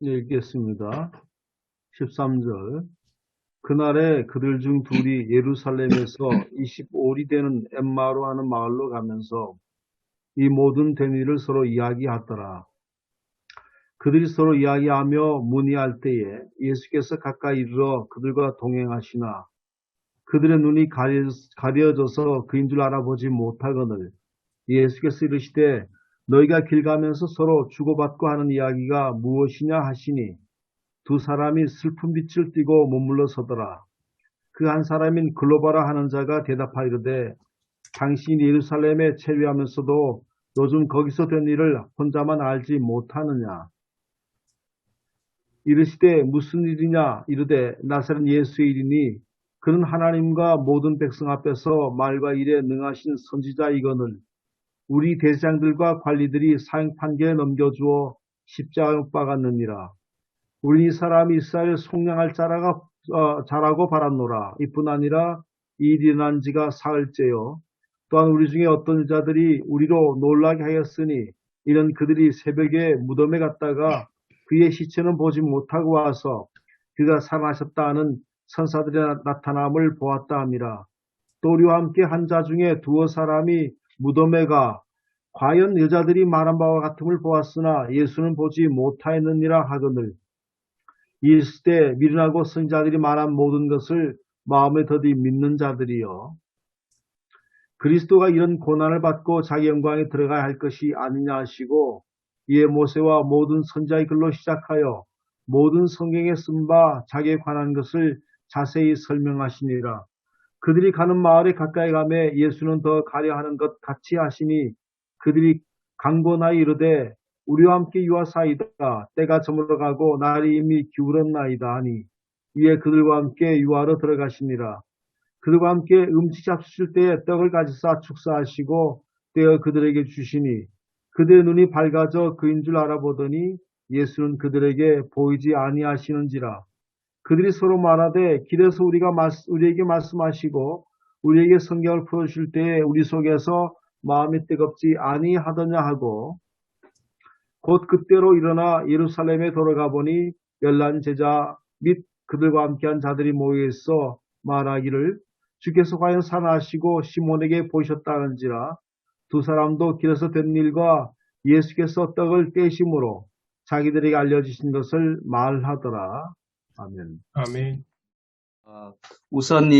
읽겠습니다. 13절. 그날에 그들 중 둘이 예루살렘에서 25리 되는 엠마로 하는 마을로 가면서 이 모든 된 일을 서로 이야기하더라. 그들이 서로 이야기하며 문의할 때에 예수께서 가까이 이르러 그들과 동행하시나 그들의 눈이 가려져서 그인 줄 알아보지 못하거늘 예수께서 이르시되 너희가 길 가면서 서로 주고받고 하는 이야기가 무엇이냐 하시니 두 사람이 슬픈 빛을 띠고 머물러 서더라. 그 한 사람인 글로바라 하는 자가 대답하이르되 당신이 예루살렘에 체류하면서도 요즘 거기서 된 일을 혼자만 알지 못하느냐. 이르시되 무슨 일이냐 이르되 나사렛 예수의 일이니 그는 하나님과 모든 백성 앞에서 말과 일에 능하신 선지자이거늘 우리 대장들과 관리들이 사형 판결에 넘겨주어 십자가에 못 박았느니라. 우리 이 사람이 이스라엘 속량할 자라고 바랐노라. 이뿐 아니라 이 일이 일어난 지가 사흘째요. 또한 우리 중에 어떤 자들이 우리로 놀라게 하였으니 이는 그들이 새벽에 무덤에 갔다가 그의 시체는 보지 못하고 와서 그가 살아나셨다 하는 선사들의 나타남을 보았다 함이라. 또 우리와 함께 한 자 중에 두어 사람이 무덤에 가 과연 여자들이 말한 바와 같음을 보았으나 예수는 보지 못하였느니라 하거늘 있을 때 미련하고 선지자들이 말한 모든 것을 마음에 더디 믿는 자들이여. 그리스도가 이런 고난을 받고 자기 영광에 들어가야 할 것이 아니냐 하시고 이에 모세와 모든 선지자의 글로 시작하여 모든 성경에 쓴 바 자기에 관한 것을 자세히 설명하시니라. 그들이 가는 마을에 가까이 가매 예수는 더 가려 하는 것 같이 하시니 그들이 강권하여 이르되 우리와 함께 유하사이다. 때가 저물어가고 날이 이미 기울었나이다 하니 이에 그들과 함께 유하로 들어가시니라. 그들과 함께 음식 잡수실 때에 떡을 가지사 축사하시고 떼어 그들에게 주시니 그들의 눈이 밝아져 그인 줄 알아보더니 예수는 그들에게 보이지 아니하시는지라. 그들이 서로 말하되 길에서 우리에게 말씀하시고 우리에게 성경을 풀어주실 때에 우리 속에서 마음이 뜨겁지 아니하더냐 하고 곧 그때로 일어나 예루살렘에 돌아가 보니 열난 제자 및 그들과 함께한 자들이 모여 있어 말하기를 주께서 과연 살아나시고 시몬에게 보이셨다는지라. 두 사람도 길에서 된 일과 예수께서 떡을 떼심으로 자기들에게 알려주신 것을 말하더라. 아멘. 아멘. 우선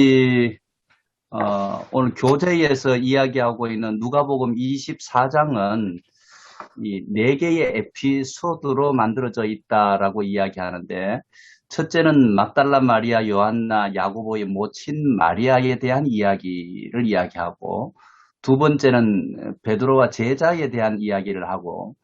오늘 교재에서 이야기하고 있는 누가복음 24장은 이 4개의 에피소드로 만들어져 있다라고 이야기하는데 첫째는 막달라 마리아, 요한나, 야고보의 모친 마리아에 대한 이야기를 이야기하고 두 번째는 베드로와 제자에 대한 이야기를 하고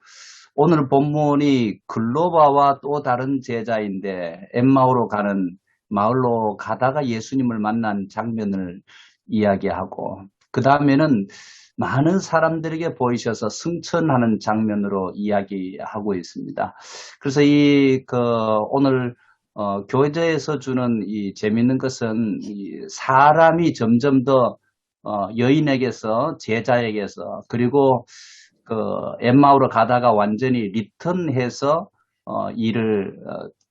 오늘 본문이 글로바와 또 다른 제자인데 엠마오로 가는 마을로 가다가 예수님을 만난 장면을 이야기하고 그 다음에는 많은 사람들에게 보이셔서 승천하는 장면으로 이야기하고 있습니다. 그래서 오늘 교재에서 주는 이 재밌는 것은 이 사람이 점점 더 여인에게서 제자에게서 그리고 엠마오로 가다가 완전히 리턴해서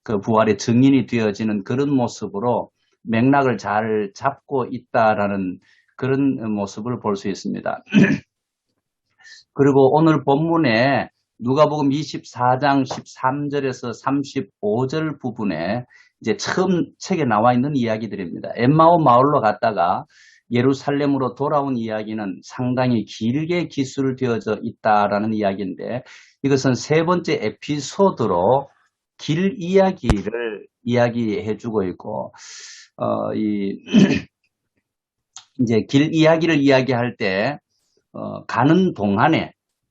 그 부활의 증인이 되어지는 그런 모습으로 맥락을 잘 잡고 있다라는 그런 모습을 볼 수 있습니다. 그리고 오늘 본문에 누가복음 24장 13절에서 35절 부분에 이제 처음 책에 나와 있는 이야기들입니다. 엠마오 마을로 갔다가 예루살렘으로 돌아온 이야기는 상당히 길게 기술되어져 있다라는 이야기인데 이것은 세 번째 에피소드로 길 이야기를 이야기해주고 있고 이제 길 이야기를 이야기할 때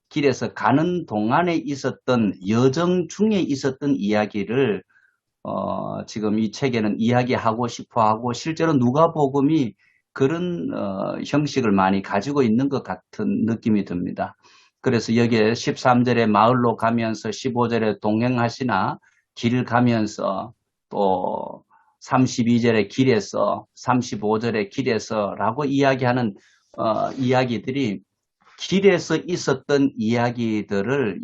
길에서 가는 동안에 있었던 여정 중에 있었던 이야기를 지금 이 책에는 이야기하고 싶어하고 실제로 누가복음이 그런 형식을 많이 가지고 있는 것 같은 느낌이 듭니다. 그래서 여기에 13절에 마을로 가면서 15절에 동행하시나 길 가면서 또 32절에 길에서 35절에 길에서 라고 이야기하는 이야기들이 길에서 있었던 이야기들을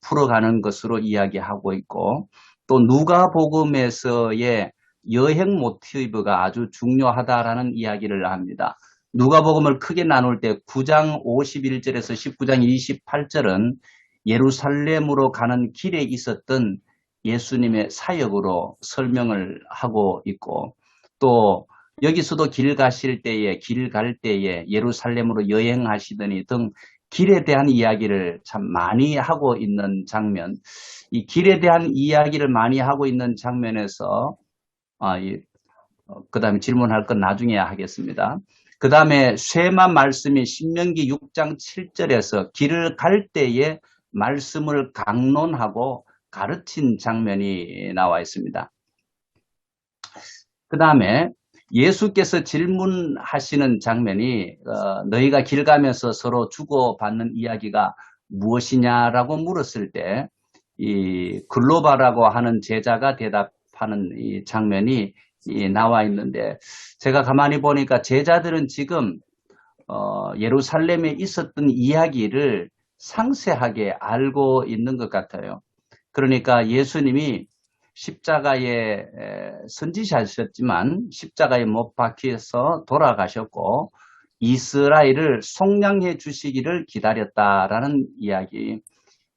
풀어가는 것으로 이야기하고 있고 또 누가복음에서의 여행 모티브가 아주 중요하다라는 이야기를 합니다. 누가복음을 크게 나눌 때 9장 51절에서 19장 28절은 예루살렘으로 가는 길에 있었던 예수님의 사역으로 설명을 하고 있고, 또 여기서도 길 가실 때에, 길 갈 때에 예루살렘으로 여행하시더니 등 길에 대한 이야기를 참 많이 하고 있는 장면, 이 길에 대한 이야기를 많이 하고 있는 장면에서 그 다음에 질문할 건 나중에 하겠습니다. 그 다음에 쇠마 말씀이 신명기 6장 7절에서 길을 갈 때에 말씀을 강론하고 가르친 장면이 나와 있습니다. 그 다음에 예수께서 질문하시는 장면이 너희가 길 가면서 서로 주고받는 이야기가 무엇이냐라고 물었을 때 이 글로바라고 하는 제자가 대답하는 이 장면이 나와 있는데, 제가 가만히 보니까 제자들은 지금 예루살렘에 있었던 이야기를 상세하게 알고 있는 것 같아요. 그러니까 예수님이 십자가에 선지자셨지만 십자가에 못 박혀서 돌아가셨고 이스라엘을 속량해 주시기를 기다렸다라는 이야기.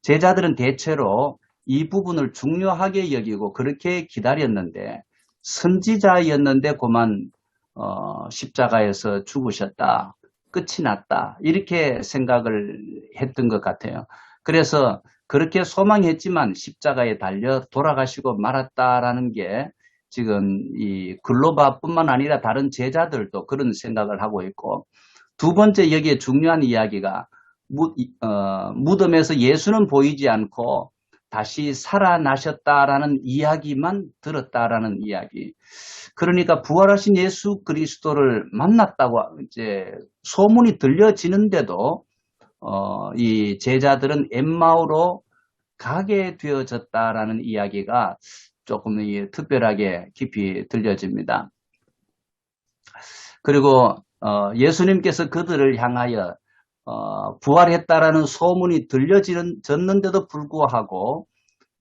제자들은 대체로 이 부분을 중요하게 여기고 그렇게 기다렸는데, 선지자였는데 그만 십자가에서 죽으셨다, 끝이 났다, 이렇게 생각을 했던 것 같아요. 그래서 그렇게 소망했지만 십자가에 달려 돌아가시고 말았다라는 게 지금 이 글로바뿐만 아니라 다른 제자들도 그런 생각을 하고 있고, 두 번째 여기에 중요한 이야기가 무덤에서 예수는 보이지 않고 다시 살아나셨다라는 이야기만 들었다라는 이야기. 그러니까 부활하신 예수 그리스도를 만났다고 이제 소문이 들려지는데도 이 제자들은 엠마오로 가게 되어졌다라는 이야기가 조금 특별하게 깊이 들려집니다. 그리고 예수님께서 그들을 향하여 부활했다라는 소문이 들려졌는데도 불구하고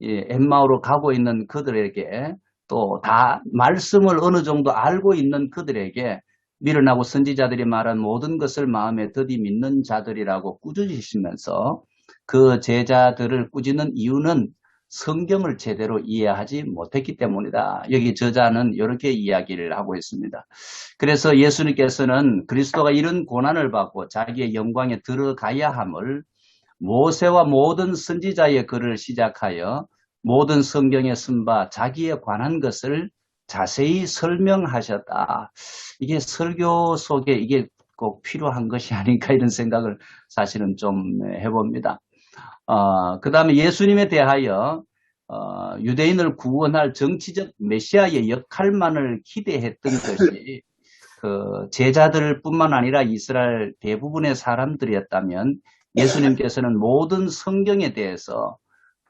엠마오로 가고 있는 그들에게, 또 다 말씀을 어느 정도 알고 있는 그들에게 미련하고 선지자들이 말한 모든 것을 마음에 더디 믿는 자들이라고 꾸짖으시면서 그 제자들을 꾸짖는 이유는 성경을 제대로 이해하지 못했기 때문이다. 여기 저자는 이렇게 이야기를 하고 있습니다. 그래서 예수님께서는 그리스도가 이런 고난을 받고 자기의 영광에 들어가야 함을 모세와 모든 선지자의 글을 시작하여 모든 성경에 쓴 바 자기에 관한 것을 자세히 설명하셨다. 이게 설교 속에 이게 꼭 필요한 것이 아닌가, 이런 생각을 사실은 좀 해봅니다. 그 다음에 예수님에 대하여 유대인을 구원할 정치적 메시아의 역할만을 기대했던 것이 그 제자들뿐만 아니라 이스라엘 대부분의 사람들이었다면, 예수님께서는 모든 성경에 대해서,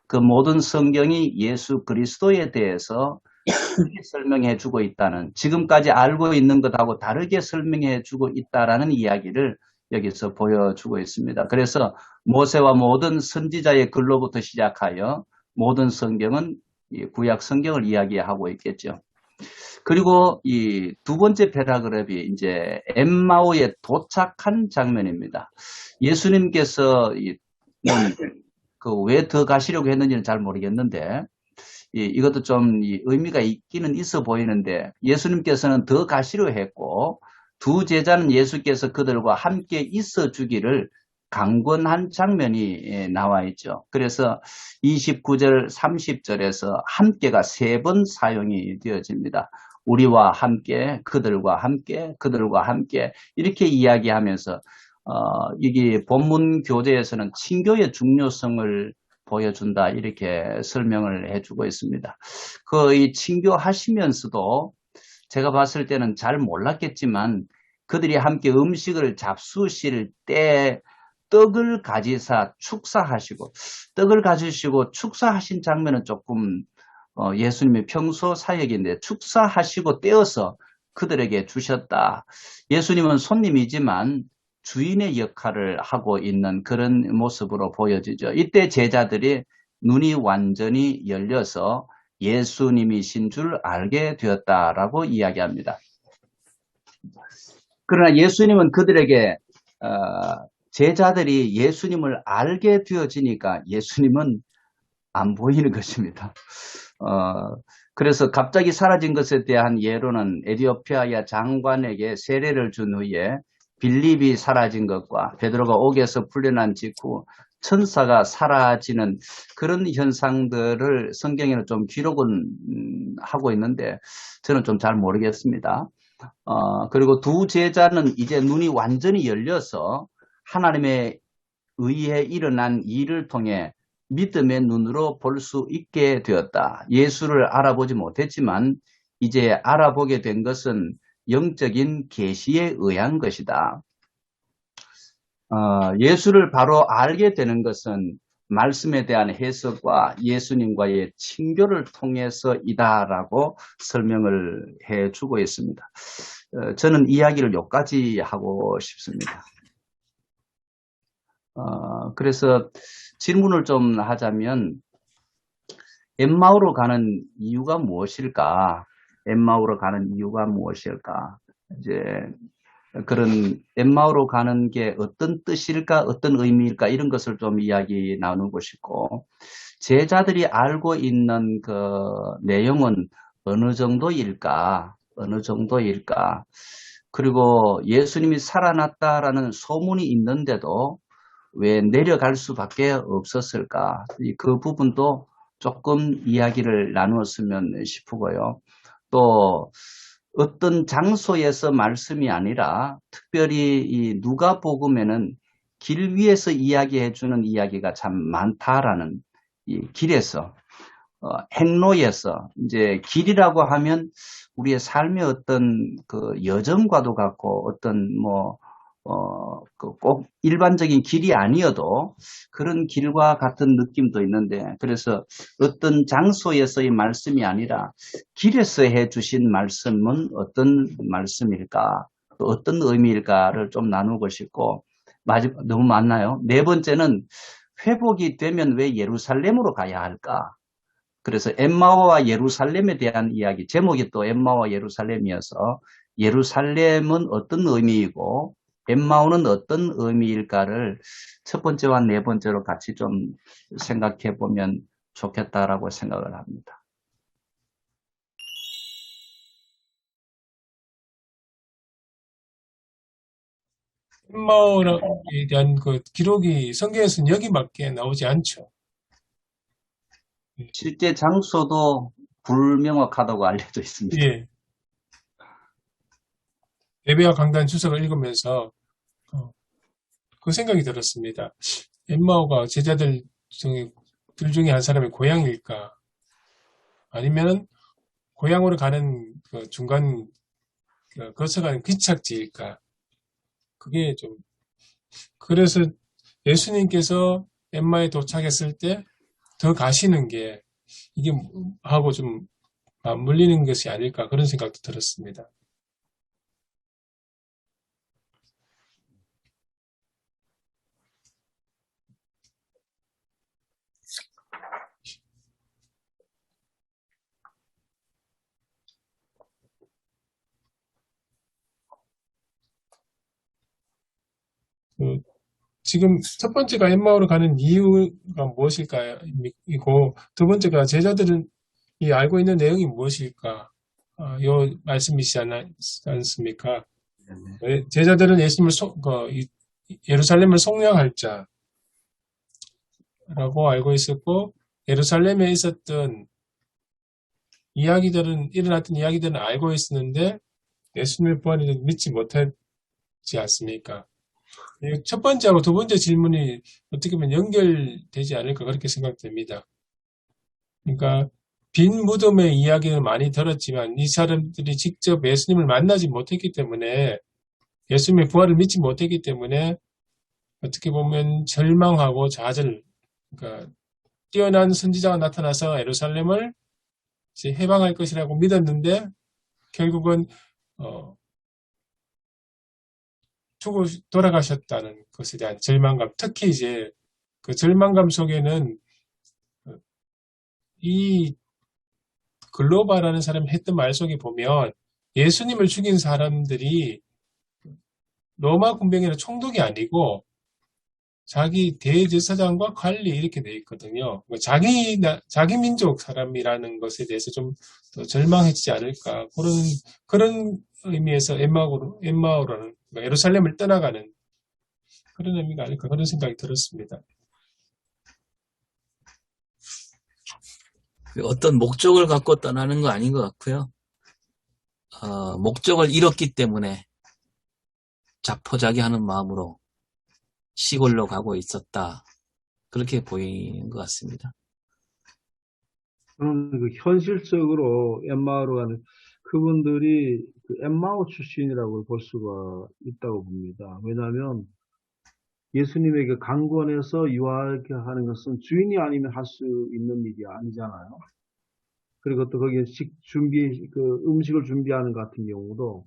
그 모든 성경이 예수 그리스도에 대해서 설명해 주고 있다는, 지금까지 알고 있는 것하고 다르게 설명해 주고 있다라는 이야기를 여기서 보여주고 있습니다. 그래서 모세와 모든 선지자의 글로부터 시작하여 모든 성경은 구약 성경을 이야기하고 있겠죠. 그리고 이 두 번째 패러그래프이 이제 엠마오에 도착한 장면입니다. 예수님께서 왜 더 가시려고 했는지는 잘 모르겠는데, 이것도 좀 의미가 있기는 있어 보이는데, 예수님께서는 더 가시려 했고 두 제자는 예수께서 그들과 함께 있어 주기를 강권한 장면이 나와 있죠. 그래서 29절 30절에서 함께가 3번 사용이 되어집니다. 우리와 함께, 그들과 함께, 그들과 함께, 이렇게 이야기하면서 이게 본문 교재에서는 친교의 중요성을 보여준다, 이렇게 설명을 해주고 있습니다. 이 친교하시면서도 제가 봤을 때는 잘 몰랐겠지만 그들이 함께 음식을 잡수실 때 떡을 가지사 축사하시고, 떡을 가지시고 축사하신 장면은 조금 예수님의 평소 사역인데, 축사하시고 떼어서 그들에게 주셨다. 예수님은 손님이지만 주인의 역할을 하고 있는 그런 모습으로 보여지죠. 이때 제자들이 눈이 완전히 열려서 예수님이신 줄 알게 되었다라고 이야기합니다. 그러나 예수님은 그들에게 제자들이 예수님을 알게 되어지니까 예수님은 안 보이는 것입니다. 그래서 갑자기 사라진 것에 대한 예로는 에디오피아의 장관에게 세례를 준 후에 빌립이 사라진 것과 베드로가 옥에서 풀려난 직후 천사가 사라지는 그런 현상들을 성경에는 좀 기록은 하고 있는데 저는 좀 잘 모르겠습니다. 그리고 두 제자는 이제 눈이 완전히 열려서 하나님의 의해 일어난 일을 통해 믿음의 눈으로 볼 수 있게 되었다. 예수를 알아보지 못했지만 이제 알아보게 된 것은 영적인 계시에 의한 것이다. 예수를 바로 알게 되는 것은 말씀에 대한 해석과 예수님과의 친교를 통해서이다라고 설명을 해주고 있습니다. 저는 이야기를 여기까지 하고 싶습니다. 그래서 질문을 좀 하자면 엠마오로 가는 이유가 무엇일까? 엠마오로 가는 이유가 무엇일까? 이제 그런 엠마오로 가는 게 어떤 뜻일까, 어떤 의미일까 이런 것을 좀 이야기 나누고 싶고 제자들이 알고 있는 그 내용은 어느 정도일까? 어느 정도일까? 그리고 예수님이 살아났다라는 소문이 있는데도 왜 내려갈 수밖에 없었을까? 그 부분도 조금 이야기를 나누었으면 싶고요. 또 어떤 장소에서 말씀이 아니라 특별히 이 누가복음에는 길 위에서 이야기해 주는 이야기가 참 많다라는 이 길에서 행로에서 이제 길이라고 하면 우리의 삶의 어떤 그 여정과도 같고 어떤 꼭 일반적인 길이 아니어도 그런 길과 같은 느낌도 있는데 그래서 어떤 장소에서의 말씀이 아니라 길에서 해주신 말씀은 어떤 말씀일까 또 어떤 의미일까를 좀 나누고 싶고 너무 많나요? 네 번째는 회복이 되면 왜 예루살렘으로 가야 할까? 그래서 엠마오와 예루살렘에 대한 이야기 제목이 또 엠마오와 예루살렘이어서 예루살렘은 어떤 의미이고 엠마오는 어떤 의미일까를 첫 번째와 네 번째로 같이 좀 생각해 보면 좋겠다라고 생각을 합니다. 엠마오에 대한 그 기록이 성경에서는 여기밖에 나오지 않죠. 실제 장소도 불명확하다고 알려져 있습니다. 예. 레베아 강단 주석을 읽으면서 그 생각이 들었습니다. 엠마오가 제자들 중에 한 사람의 고향일까? 아니면 고향으로 가는 그 중간 거쳐가는 기착지일까? 그게 좀 그래서 예수님께서 엠마에 도착했을 때 더 가시는 게 이게 하고 좀 맞물리는 것이 아닐까 그런 생각도 들었습니다. 지금 첫 번째가 엠마오로 가는 이유가 무엇일까? 이고 두 번째가 제자들은 이 알고 있는 내용이 무엇일까? 요 말씀이시지 않습니까? 제자들은 예수님을 예루살렘을 속량할 자라고 알고 있었고 예루살렘에 있었던 일어났던 이야기들은 알고 있었는데 예수님의 부활을 믿지 못했지 않습니까? 첫 번째하고 두 번째 질문이 어떻게 보면 연결되지 않을까 그렇게 생각됩니다. 그러니까 빈 무덤의 이야기를 많이 들었지만 이 사람들이 직접 예수님을 만나지 못했기 때문에 예수님의 부활을 믿지 못했기 때문에 어떻게 보면 절망하고 좌절, 그러니까 뛰어난 선지자가 나타나서 예루살렘을 이제 해방할 것이라고 믿었는데 결국은 두고 돌아가셨다는 것에 대한 절망감, 특히 이제 그 절망감 속에는 이 글로바라는 사람이 했던 말 속에 보면 예수님을 죽인 사람들이 로마 군병이나 총독이 아니고 자기 대제사장과 관리 이렇게 돼 있거든요. 자기 민족 사람이라는 것에 대해서 좀 더 절망해지지 않을까. 그런 의미에서 엠마오라는, 예루살렘을 떠나가는 그런 의미가 아닐까. 그런 생각이 들었습니다. 어떤 목적을 갖고 떠나는 거 아닌 것 같고요. 목적을 잃었기 때문에 자포자기하는 마음으로 시골로 가고 있었다. 그렇게 보이는 것 같습니다. 저는 현실적으로 엠마오로 가는 그분들이 엠마오 출신이라고 볼 수가 있다고 봅니다. 왜냐하면 예수님에게 강권해서 유학하게 하는 것은 주인이 아니면 할 수 있는 일이 아니잖아요. 그리고 또 거기에 음식을 준비하는 같은 경우도,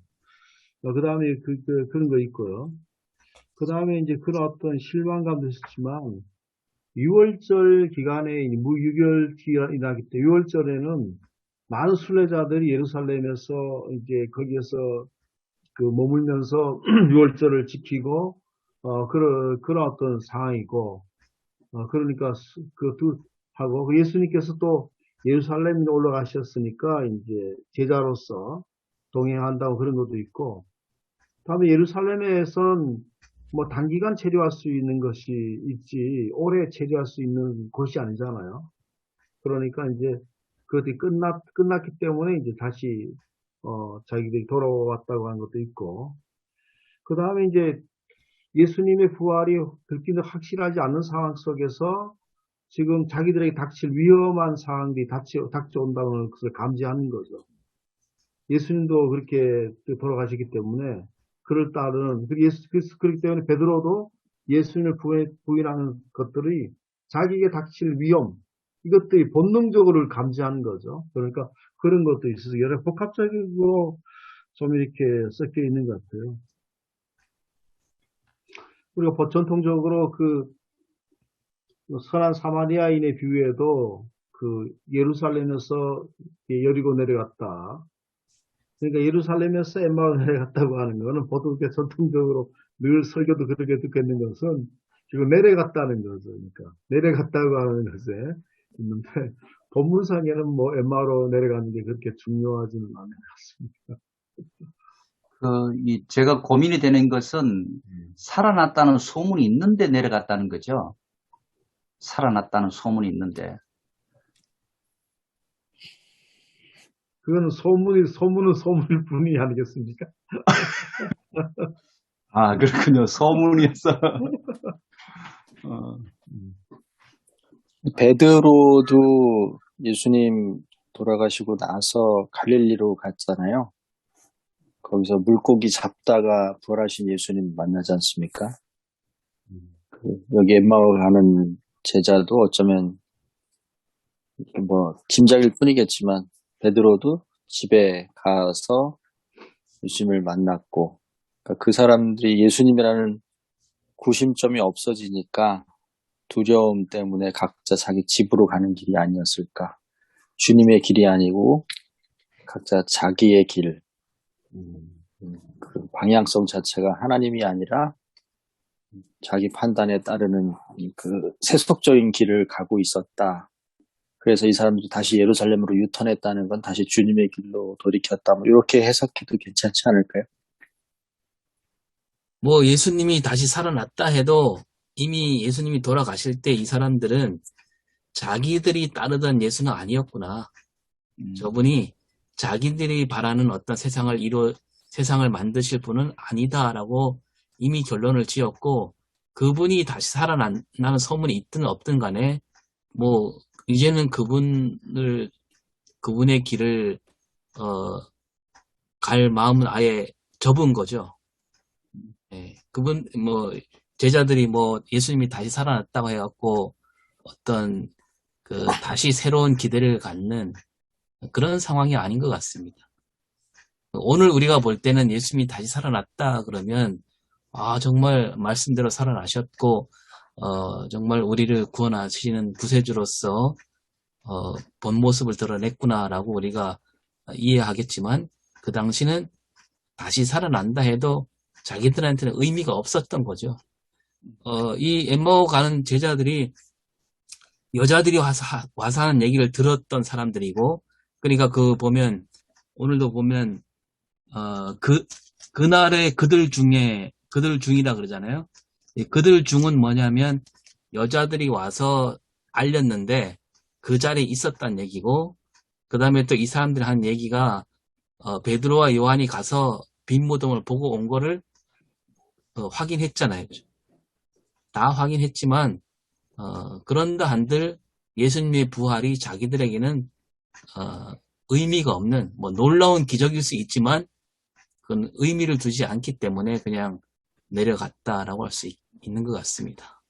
그 다음에 그런 거 있고요. 그 다음에 이제 그런 어떤 실망감도 있었지만, 6월절 기간에, 무유절 기간이나기 때문에, 6월절에는 많은 순례자들이 예루살렘에서 이제 거기에서 머물면서 6월절을 지키고, 그런 어떤 상황이고, 그러니까, 하고, 예수님께서 또 예루살렘에 올라가셨으니까, 이제, 제자로서 동행한다고 그런 것도 있고, 다음에 예루살렘에선 뭐 단기간 체류할 수 있는 것이 있지, 오래 체류할 수 있는 곳이 아니잖아요. 그러니까 이제, 그것이 끝났기 때문에 이제 다시, 자기들이 돌아왔다고 하는 것도 있고, 그 다음에 이제, 예수님의 부활이 그렇게 확실하지 않는 상황 속에서 지금 자기들에게 닥칠 위험한 상황들이 닥쳐온다는 것을 감지하는 거죠. 예수님도 그렇게 돌아가시기 때문에 그렇기 때문에 베드로도 예수님을 부인하는 것들이 자기에게 닥칠 위험, 이것들이 본능적으로 감지하는 거죠. 그러니까 그런 것도 있어서 여러 복합적이고 좀 이렇게 섞여 있는 것 같아요. 우리가 전통적으로 선한 사마리아인의 비유에도 예루살렘에서 여리고 내려갔다. 그러니까 예루살렘에서 엠마오 내려갔다고 하는 거는 보통 전통적으로 늘 설교도 그렇게 듣고 있는 것은 지금 내려갔다는 거죠. 그러니까 내려갔다고 하는 것에 있는데 본문상에는 뭐 엠마오로 내려가는 게 그렇게 중요하지는 않은 것 같습니다. 제가 고민이 되는 것은 살아났다는 소문이 있는데 내려갔다는 거죠. 살아났다는 소문이 있는데. 그거는 소문은 소문일 뿐이 아니겠습니까? 아, 그렇군요. 소문이었어. 베드로도 예수님 돌아가시고 나서 갈릴리로 갔잖아요. 거기서 물고기 잡다가 부활하신 예수님 만나지 않습니까? 여기 엠마오 가는 제자도 어쩌면 뭐 짐작일 뿐이겠지만 베드로도 집에 가서 예수님을 만났고, 그러니까 그 사람들이 예수님이라는 구심점이 없어지니까 두려움 때문에 각자 자기 집으로 가는 길이 아니었을까. 주님의 길이 아니고 각자 자기의 길, 그 방향성 자체가 하나님이 아니라 자기 판단에 따르는 그 세속적인 길을 가고 있었다. 그래서 이 사람들이 다시 예루살렘으로 유턴했다는 건 다시 주님의 길로 돌이켰다. 뭐 이렇게 해석해도 괜찮지 않을까요? 뭐 예수님이 다시 살아났다 해도 이미 예수님이 돌아가실 때 이 사람들은 자기들이 따르던 예수는 아니었구나. 저분이 자기들이 바라는 어떤 세상을 만드실 분은 아니다라고 이미 결론을 지었고, 그분이 다시 살아나는 소문이 있든 없든 간에 뭐 이제는 그분의 길을 갈 마음은 아예 접은 거죠. 예, 제자들이 예수님이 다시 살아났다고 해갖고 어떤 다시 새로운 기대를 갖는 그런 상황이 아닌 것 같습니다. 오늘 우리가 볼 때는 예수님이 다시 살아났다 그러면 정말 말씀대로 살아나셨고 정말 우리를 구원하시는 구세주로서 본 모습을 드러냈구나라고 우리가 이해하겠지만 그 당시는 다시 살아난다 해도 자기들한테는 의미가 없었던 거죠. 이 엠마오 가는 제자들이 여자들이 와서 하는 얘기를 들었던 사람들이고, 그러니까 보면, 오늘도 보면, 그날의 그들 중이라 그러잖아요. 이 그들 중은 뭐냐면, 여자들이 와서 알렸는데, 그 자리에 있었단 얘기고, 그 다음에 또 이 사람들이 한 얘기가, 베드로와 요한이 가서 빈 무덤을 보고 온 거를 확인했잖아요. 다 확인했지만, 그런다 한들 예수님의 부활이 자기들에게는 의미가 없는, 뭐 놀라운 기적일 수 있지만 그건 의미를 두지 않기 때문에 그냥 내려갔다라고 할 수 있는 것 같습니다.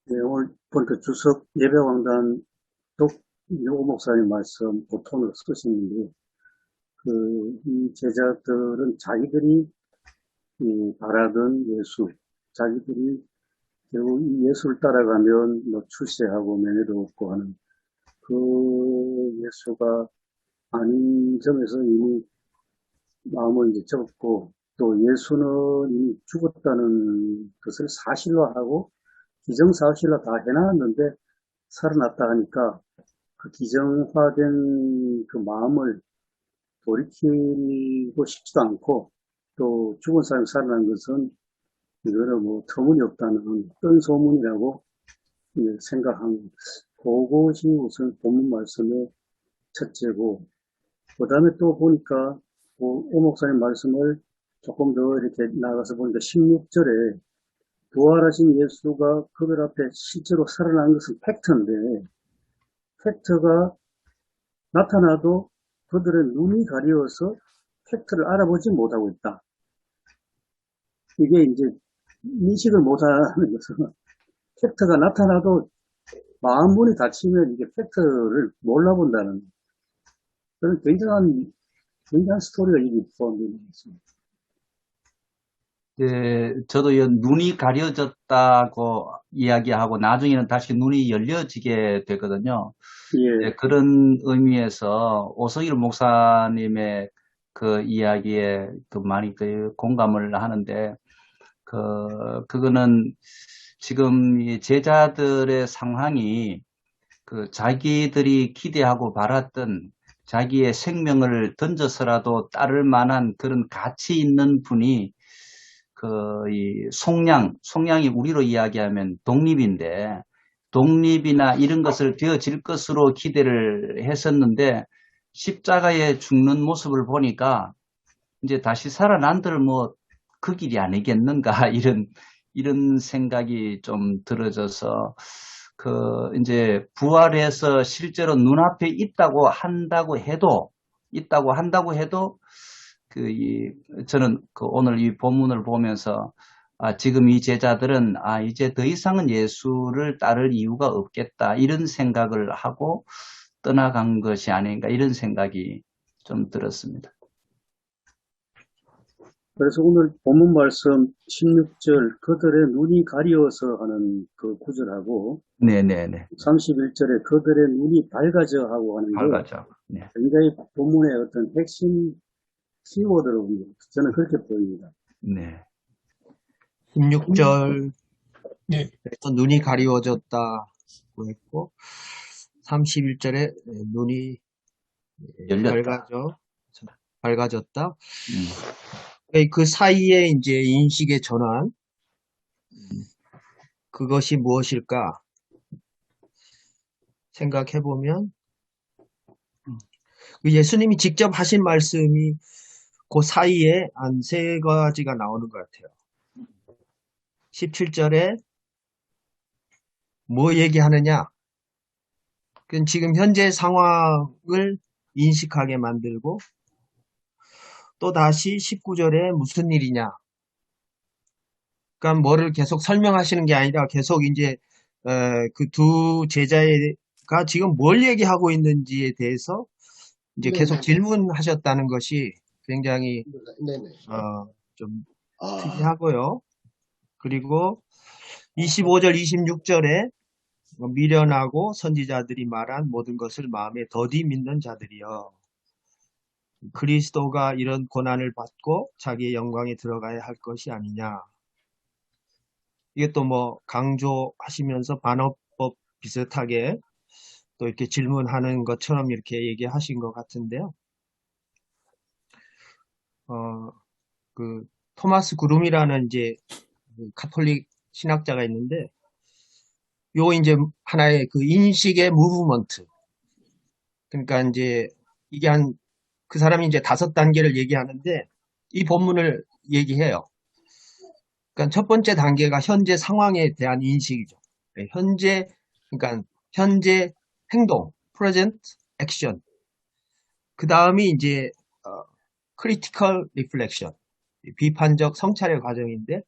네, 오늘 보니까 주석 예배왕단 오 목사님 말씀 보통으로 쓰시는데, 이 제자들은 자기들이 바라던 예수, 자기들이 결국 이 예수를 따라가면 뭐 출세하고 명예도 얻고 하는 그 예수가 아닌 점에서 이미 마음을 이제 접고, 또 예수는 이미 죽었다는 것을 사실화하고 기정사실화 다 해놨는데 살아났다 하니까 그 기정화된 그 마음을 돌이키고 싶지도 않고, 또 죽은 사람이 살아난 것은 이거는 뭐 터무니없다는 뜬소문이라고 생각한 그것이 우선 본문 말씀의 첫째고, 그 다음에 또 보니까 오 목사님 말씀을 조금 더 이렇게 나가서 보니까 16절에 부활하신 예수가 그들 앞에 실제로 살아난 것은 팩트인데, 팩트가 나타나도 그들의 눈이 가려워서 팩트를 알아보지 못하고 있다. 이게 이제 인식을 못하는 것은, 팩트가 나타나도 마음문이 닫히면 이게 팩트를 몰라본다는 그런 굉장한 스토리가 여기 포함되어 있습니다. 예, 저도 눈이 가려졌다고 이야기하고 나중에는 다시 눈이 열려지게 되거든요. 예, 예, 그런 의미에서 오성일 목사님의 그 이야기에 많이 공감을 하는데, 그거는 지금 이 제자들의 상황이 자기들이 기대하고 바랐던 자기의 생명을 던져서라도 따를 만한 그런 가치 있는 분이 이 속량이 우리로 이야기하면 독립인데, 독립이나 이런 것을 되어질 것으로 기대를 했었는데, 십자가에 죽는 모습을 보니까 이제 다시 살아난들 뭐 그 길이 아니겠는가 이런 생각이 좀 들어져서, 이제 부활해서 실제로 눈앞에 있다고 한다고 해도 저는 오늘 이 본문을 보면서 지금 이 제자들은 이제 더 이상은 예수를 따를 이유가 없겠다 이런 생각을 하고 떠나간 것이 아닌가 이런 생각이 좀 들었습니다. 그래서 오늘 본문 말씀 16절 그들의 눈이 가려워서 하는 그 구절하고, 네네네. 31절에 그들의 눈이 밝아져 하고 하는 게 밝아져. 네. 굉장히 본문의 어떤 핵심 키워드로 저는 그렇게 보입니다. 네. 16절에서 네. 눈이 가리워졌다고 했고, 31절에 눈이 열렸다. 밝아졌다. 그 사이에 이제 인식의 전환, 그것이 무엇일까 생각해보면, 예수님이 직접 하신 말씀이 그 사이에 한 세 가지가 나오는 것 같아요. 17절에 뭐 얘기하느냐? 그건 지금 현재 상황을 인식하게 만들고, 또 다시 19절에 무슨 일이냐? 그러니까 뭐를 계속 설명하시는 게 아니라 계속 이제 그 두 제자가 지금 뭘 얘기하고 있는지에 대해서 이제 계속 질문하셨다는 것이 굉장히 네네. 좀 아, 특이하고요. 그리고 25절, 26절에 미련하고 선지자들이 말한 모든 것을 마음에 더디 믿는 자들이여. 그리스도가 이런 고난을 받고 자기의 영광에 들어가야 할 것이 아니냐. 이게 또 뭐 강조하시면서 반어법 비슷하게 또 이렇게 질문하는 것처럼 이렇게 얘기하신 것 같은데요. 그 토마스 그룸이라는 이제 가톨릭 신학자가 있는데, 요 이제 하나의 그 인식의 무브먼트. 그러니까 이제 이게 그 사람이 이제 5단계를 얘기하는데 이 본문을 얘기해요. 그러니까 첫 번째 단계가 현재 상황에 대한 인식이죠. 그러니까 현재 행동, present action. 그 다음이 이제 critical reflection, 비판적 성찰의 과정인데,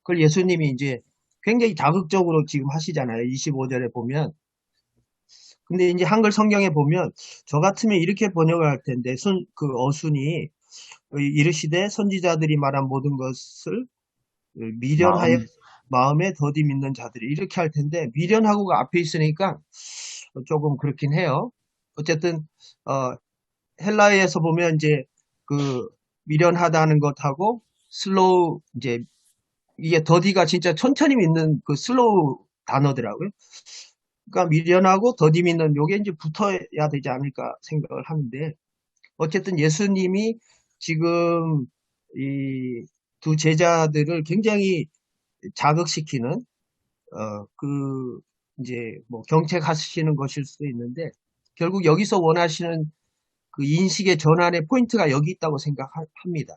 그걸 예수님이 이제 굉장히 자극적으로 지금 하시잖아요. 25절에 보면. 근데 이제 한글 성경에 보면 저 같으면 이렇게 번역을 할 텐데, 그 어순이 이르시되 선지자들이 말한 모든 것을 미련하여 마음에 더디 믿는 자들이, 이렇게 할 텐데 미련하고가 앞에 있으니까 조금 그렇긴 해요. 어쨌든 헬라어에서 보면 이제 그 미련하다는 것하고 슬로우, 이제 이게 더디가 진짜 천천히 믿는 그 슬로우 단어더라고요. 그러니까 미련하고 더디 믿는 요게 이제 붙어야 되지 않을까 생각을 하는데, 어쨌든 예수님이 지금 이 두 제자들을 굉장히 자극시키는 그 이제 뭐 경책하시는 것일 수도 있는데, 결국 여기서 원하시는 그 인식의 전환의 포인트가 여기 있다고 생각합니다.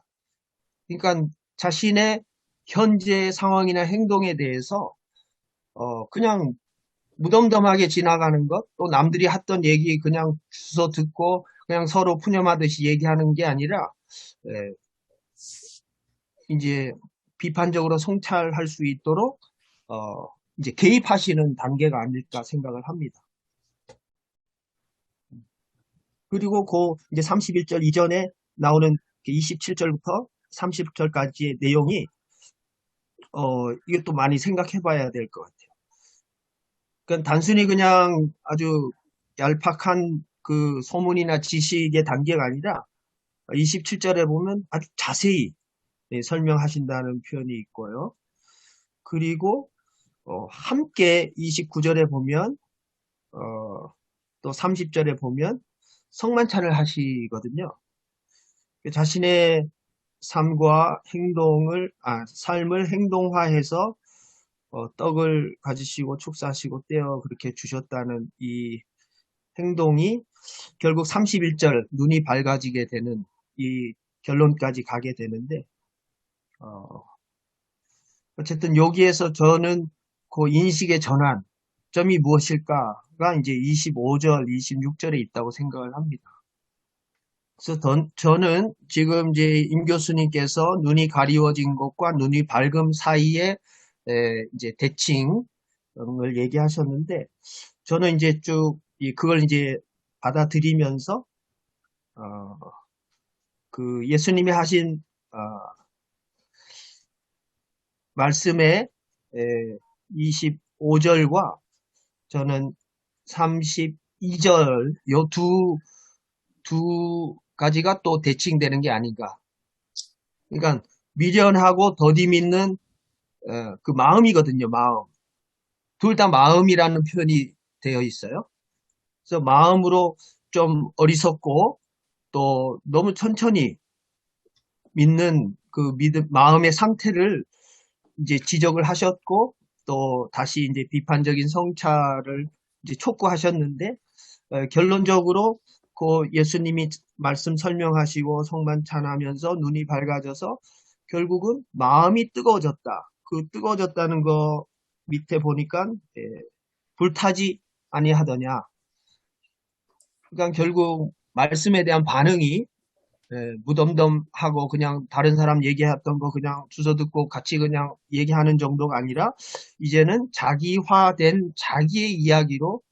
그러니까 자신의 현재 상황이나 행동에 대해서 그냥 무덤덤하게 지나가는 것, 또 남들이 했던 얘기 그냥 주워 듣고 그냥 서로 푸념하듯이 얘기하는 게 아니라 이제 비판적으로 성찰할 수 있도록 이제 개입하시는 단계가 아닐까 생각을 합니다. 그리고 그 이제 31절 이전에 나오는 27절부터 30절까지의 내용이 이것도 많이 생각해 봐야 될 것 같아요. 그러니까 단순히 그냥 아주 얄팍한 그 소문이나 지식의 단계가 아니라 27절에 보면 아주 자세히 설명하신다는 표현이 있고요. 그리고 함께 29절에 보면 또 30절에 보면 성만찬을 하시거든요. 자신의 삶과 삶을 행동화해서 떡을 가지시고 축사하시고 떼어 그렇게 주셨다는 이 행동이 결국 31절 눈이 밝아지게 되는 이 결론까지 가게 되는데, 어쨌든 여기에서 저는 그 인식의 전환점이 무엇일까가 이제 25절, 26절에 있다고 생각을 합니다. 그래서 저는 지금 이제 임 교수님께서 눈이 가리워진 것과 눈이 밝음 사이에 이제 대칭을 얘기하셨는데, 저는 이제 쭉 그걸 이제 받아들이면서 그 예수님이 하신 말씀의 25절과 저는 32절 요 두 가지가 또 대칭되는 게 아닌가. 그러니까 미련하고 더디 믿는 그 마음이거든요. 마음. 둘 다 마음이라는 표현이 되어 있어요. 그래서 마음으로 좀 어리석고 또 너무 천천히 믿는 그 마음의 상태를 이제 지적을 하셨고, 또 다시 이제 비판적인 성찰을 이제 촉구하셨는데, 결론적으로 그 예수님이 말씀 설명하시고 성만찬하면서 눈이 밝아져서 결국은 마음이 뜨거워졌다. 그 뜨거워졌다는 거 밑에 보니까 불타지 아니하더냐. 그러니까 결국 말씀에 대한 반응이 무덤덤하고 그냥 다른 사람 얘기했던 거 그냥 주워 듣고 같이 그냥 얘기하는 정도가 아니라 이제는 자기화된 자기의 이야기로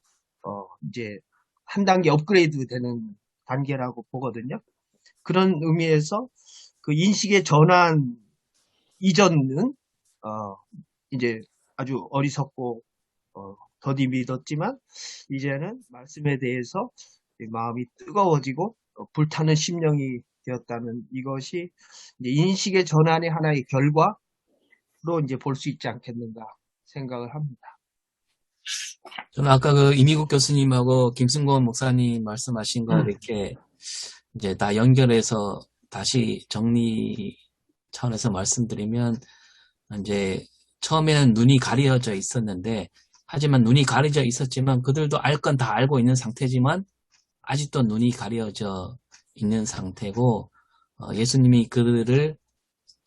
이제 한 단계 업그레이드 되는 단계라고 보거든요. 그런 의미에서 그 인식의 전환 이전은 이제 아주 어리석고 더디 믿었지만 이제는 말씀에 대해서 마음이 뜨거워지고 불타는 심령이 되었다는 이것이 이제 인식의 전환의 하나의 결과로 이제 볼 수 있지 않겠는가 생각을 합니다. 저는 아까 그 이미국 교수님하고 김승곤 목사님 말씀하신 거 이렇게 이제 다 연결해서 다시 정리 차원에서 말씀드리면, 이제 처음에는 눈이 가려져 있었는데, 하지만 눈이 가려져 있었지만 그들도 알 건 다 알고 있는 상태지만 아직도 눈이 가려져 있는 상태고, 예수님이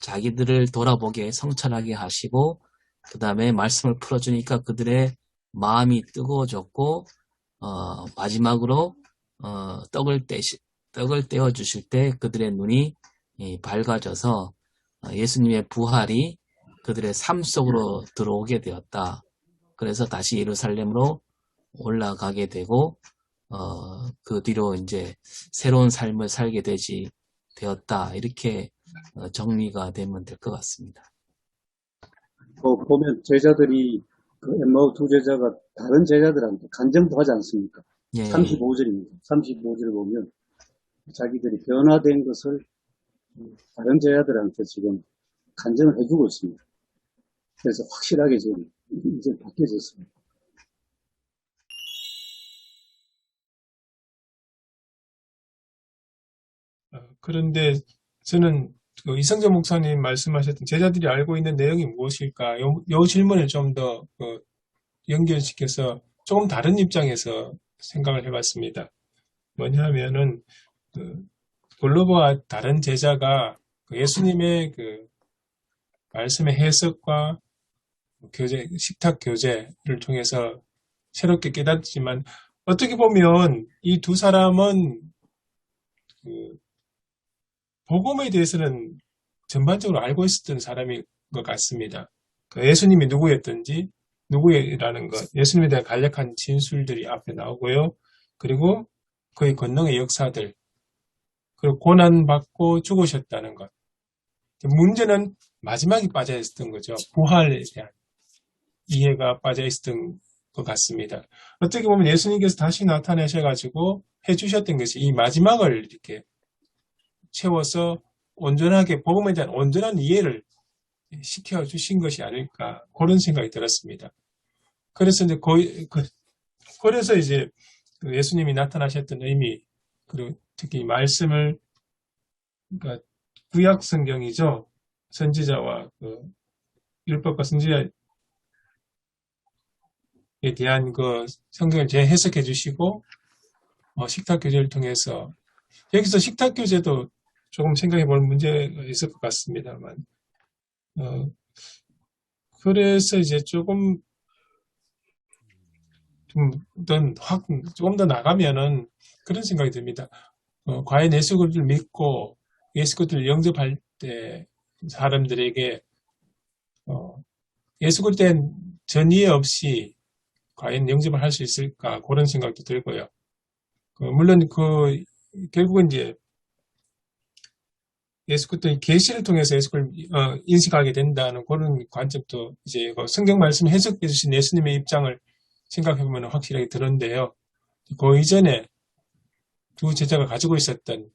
자기들을 돌아보게 성찰하게 하시고, 그 다음에 말씀을 풀어주니까 그들의 마음이 뜨거워졌고, 마지막으로 떡을 떼어 주실 때 그들의 눈이 밝아져서 예수님의 부활이 그들의 삶 속으로 들어오게 되었다. 그래서 다시 예루살렘으로 올라가게 되고, 그 뒤로 이제 새로운 삶을 살게 되었다. 이렇게 정리가 되면 될 것 같습니다. 보면 제자들이 그 엠마오 두 제자가 다른 제자들한테 간증도 하지 않습니까? 예. 35절입니다. 35절을 보면 자기들이 변화된 것을 다른 제자들한테 지금 간증을 해주고 있습니다. 그래서 확실하게 지금 이제 바뀌어졌습니다. 그런데 저는 그 이성재 목사님 말씀하셨던 제자들이 알고 있는 내용이 무엇일까? 요 질문을 좀 더 연결시켜서 조금 다른 입장에서 생각을 해봤습니다. 뭐냐면은 골로바와 다른 제자가 예수님의 그 말씀의 해석과 식탁 교제를 통해서 새롭게 깨닫지만, 어떻게 보면 이 두 사람은 복음에 대해서는 전반적으로 알고 있었던 사람인 것 같습니다. 예수님이 누구라는 것, 예수님에 대한 간략한 진술들이 앞에 나오고요. 그리고 그의 권능의 역사들, 그리고 고난받고 죽으셨다는 것. 문제는 마지막에 빠져 있었던 거죠. 부활에 대한 이해가 빠져 있었던 것 같습니다. 어떻게 보면 예수님께서 다시 나타나셔가지고 해주셨던 것이 이 마지막을 이렇게 채워서 온전하게 복음에 대한 온전한 이해를 시켜주신 것이 아닐까, 그런 생각이 들었습니다. 그래서 이제 예수님이 나타나셨던 의미, 그리고 특히 말씀을, 그러니까 구약 성경이죠. 선지자와 율법과 선지자에 대한 성경을 재해석해 주시고, 식탁 교제를 통해서, 여기서 식탁 교제도 조금 생각해 볼 문제가 있을 것 같습니다만, 그래서 이제 조금 더 나가면은 그런 생각이 듭니다. 과연 예수 그리스도를 믿고 예수 그리스도를 영접할 때 사람들에게 예수 그리스도에 대한 전이해 없이 과연 영접을 할 수 있을까, 그런 생각도 들고요. 물론 결국은 이제 예수 그리스도의 계시를 통해서 예수를 인식하게 된다는 그런 관점도 이제 성경 말씀 해석해 주신 예수님의 입장을 생각해 보면 확실하게 들었는데요. 그 이전에 두 제자가 가지고 있었던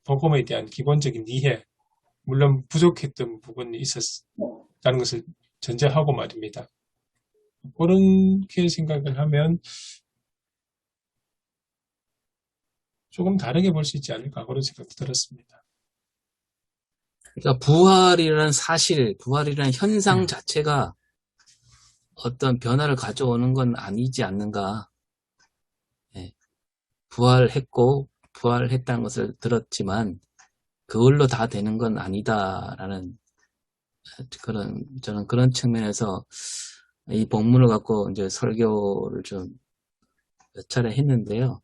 복음에 대한 기본적인 이해, 물론 부족했던 부분이 있었다는 것을 전제하고 말입니다. 그렇게 생각을 하면 조금 다르게 볼 수 있지 않을까, 그런 생각도 들었습니다. 그러니까 부활이라는 사실, 부활이라는 현상 자체가 어떤 변화를 가져오는 건 아니지 않는가. 예. 부활했다는 것을 들었지만 그걸로 다 되는 건 아니다라는 저는 그런 측면에서 이 본문을 갖고 이제 설교를 좀 몇 차례 했는데요.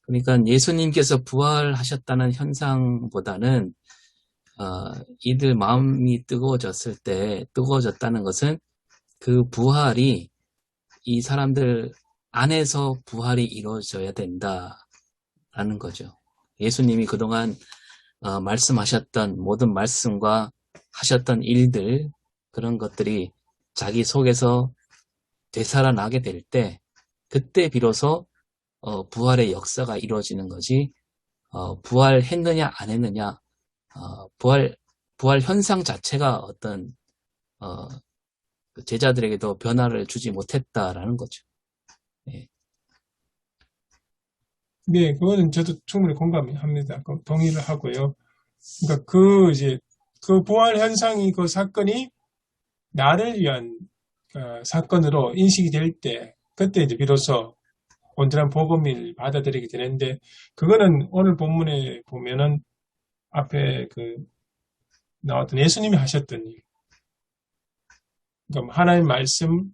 그러니까 예수님께서 부활하셨다는 현상보다는 이들 마음이 뜨거워졌다는 것은 그 부활이 이 사람들 안에서 부활이 이루어져야 된다라는 거죠. 예수님이 그동안 말씀하셨던 모든 말씀과 하셨던 일들, 그런 것들이 자기 속에서 되살아나게 될 때, 그때 비로소 부활의 역사가 이루어지는 거지. 부활했느냐 안 했느냐, 부활 현상 자체가 어떤 그 제자들에게도 변화를 주지 못했다라는 거죠. 예. 네, 그거는 저도 충분히 공감합니다. 동의를 하고요. 그러니까 그 부활 현상이 그 사건이 나를 위한 사건으로 인식이 될 때, 그때 이제 비로소 온전한 복음을 받아들이게 되는데, 그거는 오늘 본문에 보면은 앞에 나왔던 예수님이 하셨던 일. 그러니까 하나님 말씀을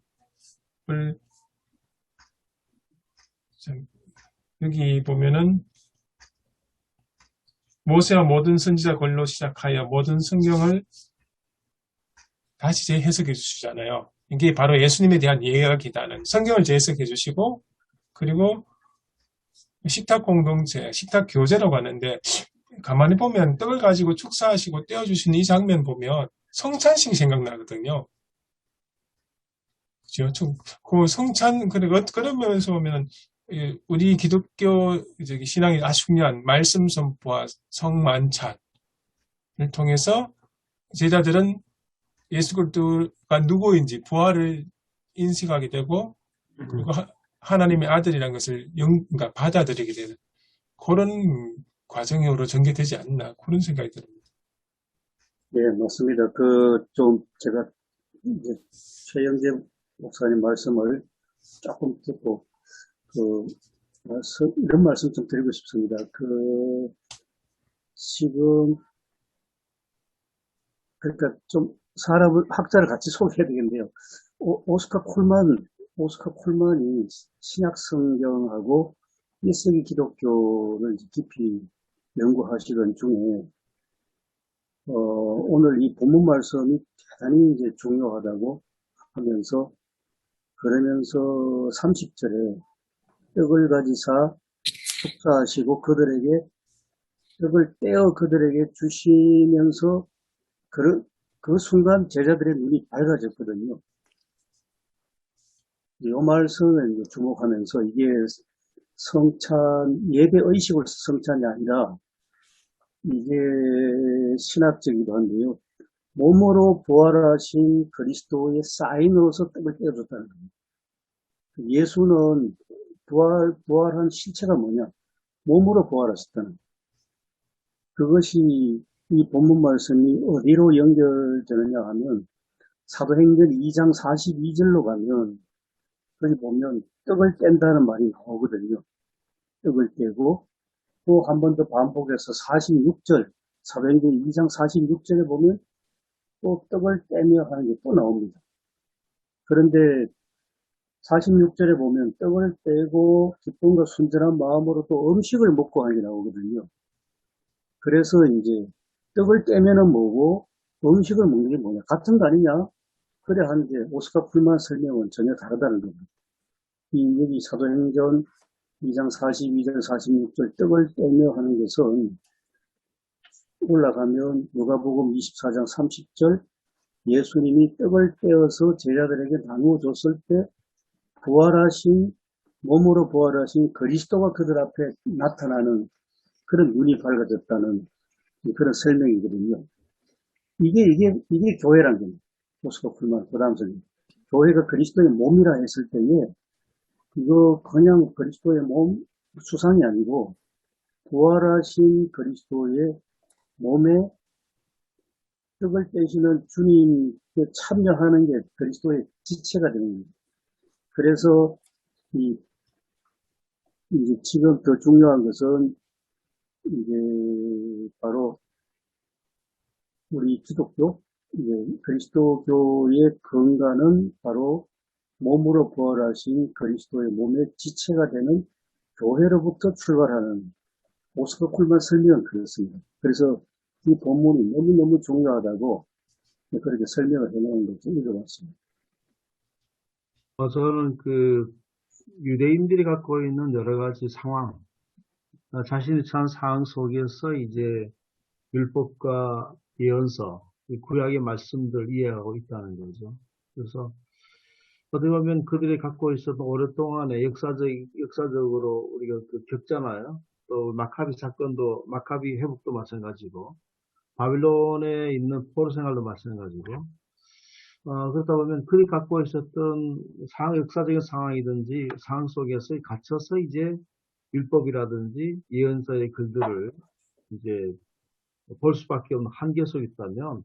여기 보면은 모세와 모든 선지자 글로 시작하여 모든 성경을 다시 재해석해 주시잖아요. 이게 바로 예수님에 대한 이야기다는 성경을 재해석해 주시고, 그리고 식탁 공동체, 식탁 교제라고 하는데, 가만히 보면 떡을 가지고 축사하시고 떼어주시는 이 장면 보면 성찬식이 생각나거든요. 그죠? 그 성찬, 그러면서 보면 우리 기독교 신앙이 아주 중요한 말씀 선포와 성만찬을 통해서 제자들은 예수 그리스도가 누구인지 부활을 인식하게 되고, 그리고 하나님의 아들이라는 것을 그러니까 받아들이게 되는 그런 과정으로 전개되지 않나, 그런 생각이 듭니다. 네, 맞습니다. 제가 이제 최영재 목사님 말씀을 조금 듣고, 이런 말씀 좀 드리고 싶습니다. 지금, 그러니까 학자를 같이 소개해야 되겠는데요. 오스카 콜만이 신약 성경하고 1세기 기독교를 깊이 연구하시던 중에, 오늘 이 본문 말씀이 대단히 이제 중요하다고 그러면서 30절에 떡을 가지사 축사하시고 떡을 떼어 그들에게 주시면서 그 순간 제자들의 눈이 밝아졌거든요. 이 말씀에 이제 주목하면서 이게 예배 의식으로 성찬이 아니라 이게 신학적이기도 한데요. 몸으로 부활하신 그리스도의 사인으로서 떡을 떼어줬다는 겁니다. 예수는 부활한 실체가 뭐냐? 몸으로 부활하셨다는 거예요. 그것이 이 본문 말씀이 어디로 연결되느냐 하면 사도행전 2장 42절로 가면 거기 보면 떡을 뗀다는 말이 나오거든요. 떡을 떼고 또 한 번 더 반복해서 46절, 사도행전 2장 46절에 보면 또 떡을 떼며 하는 게 또 나옵니다. 그런데 46절에 보면 떡을 떼고 기쁨과 순전한 마음으로 또 음식을 먹고 하는 게 나오거든요. 그래서 이제 떡을 떼면은 뭐고 음식을 먹는 게 뭐냐? 같은 거 아니냐? 그래 하는데 오스카 쿨만 설명은 전혀 다르다는 겁니다. 여기 사도행전 2장 42절 46절 떡을 떼며 하는 것은 올라가면 누가복음 24장 30절 예수님이 떡을 떼어서 제자들에게 나누어 줬을 때 몸으로 부활하신 그리스도가 그들 앞에 나타나는 그런 눈이 밝아졌다는 그런 설명이거든요. 이게 교회란 겁니다. 오스카 쿨만, 그 다음 설명. 교회가 그리스도의 몸이라 했을 때에 이거 그냥 그리스도의 몸 수상이 아니고 부활하신 그리스도의 몸에 떡을 떼시는 주님께 참여하는 게 그리스도의 지체가 되는 겁니다. 그래서 이제 지금 더 중요한 것은 이제 바로 우리 기독교, 그리스도교의 근간은 바로 몸으로 부활하신 그리스도의 몸의 지체가 되는 교회로부터 출발하는 오스카 쿨만 설명은 그렇습니다. 그래서 이 본문이 너무너무 중요하다고 그렇게 설명을 해놓은 것을 읽어봤습니다. 저는 유대인들이 갖고 있는 여러 가지 상황, 자신이 처한 상황 속에서 이제 율법과 예언서, 이 구약의 말씀들 이해하고 있다는 거죠. 그래서 어떻게 보면 그들이 갖고 있었던 오랫동안의 역사적으로 우리가 겪잖아요. 또 마카비 사건도, 마카비 회복도 마찬가지고, 바빌론에 있는 포로 생활도 마찬가지고, 그렇다 보면 그들이 갖고 있었던 역사적인 상황이든지 상황 속에서 갇혀서 이제 율법이라든지 예언서의 글들을 이제 볼 수밖에 없는 한계 속에 있다면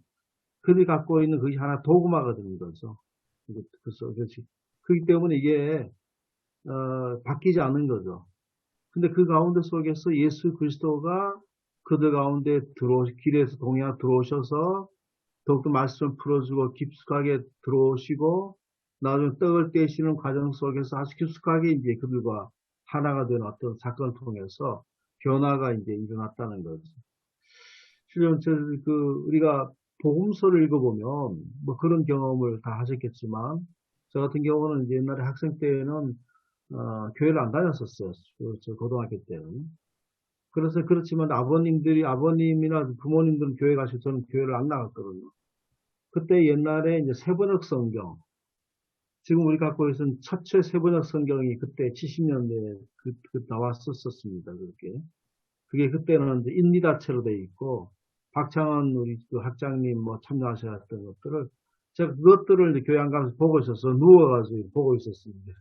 그들이 갖고 있는 그것이 하나 도구마가 되는 거죠. 그래서 그렇기 때문에 이게 바뀌지 않는 거죠. 근데 그 가운데 속에서 예수 그리스도가 그들 가운데 길에서 동행하 들어오셔서 더욱더 말씀을 풀어주고 깊숙하게 들어오시고 나중에 떡을 떼시는 과정 속에서 아주 깊숙하게 이제 그들과 하나가 되는 어떤 사건을 통해서 변화가 이제 일어났다는 거죠. 실은 우리가 복음서를 읽어보면 뭐 그런 경험을 다 하셨겠지만 저 같은 경우는 이제 옛날에 학생 때는 교회를 안 다녔었어요. 저 고등학교 때는. 그래서 그렇지만 아버님이나 부모님들은 교회 가시고 저는 교회를 안 나갔거든요. 그때 옛날에 이제 세번역 성경, 지금 우리 갖고 있는 첫째 세번역 성경이 그때 70년대에 나왔었습니다. 그게 그때는 이제 인리다체로 되어 있고, 박창원 우리 그 학장님 뭐 참여하셨던 것들을, 제가 그것들을 이제 교회 안 가서 보고 있었어요. 누워가지고 보고 있었습니다.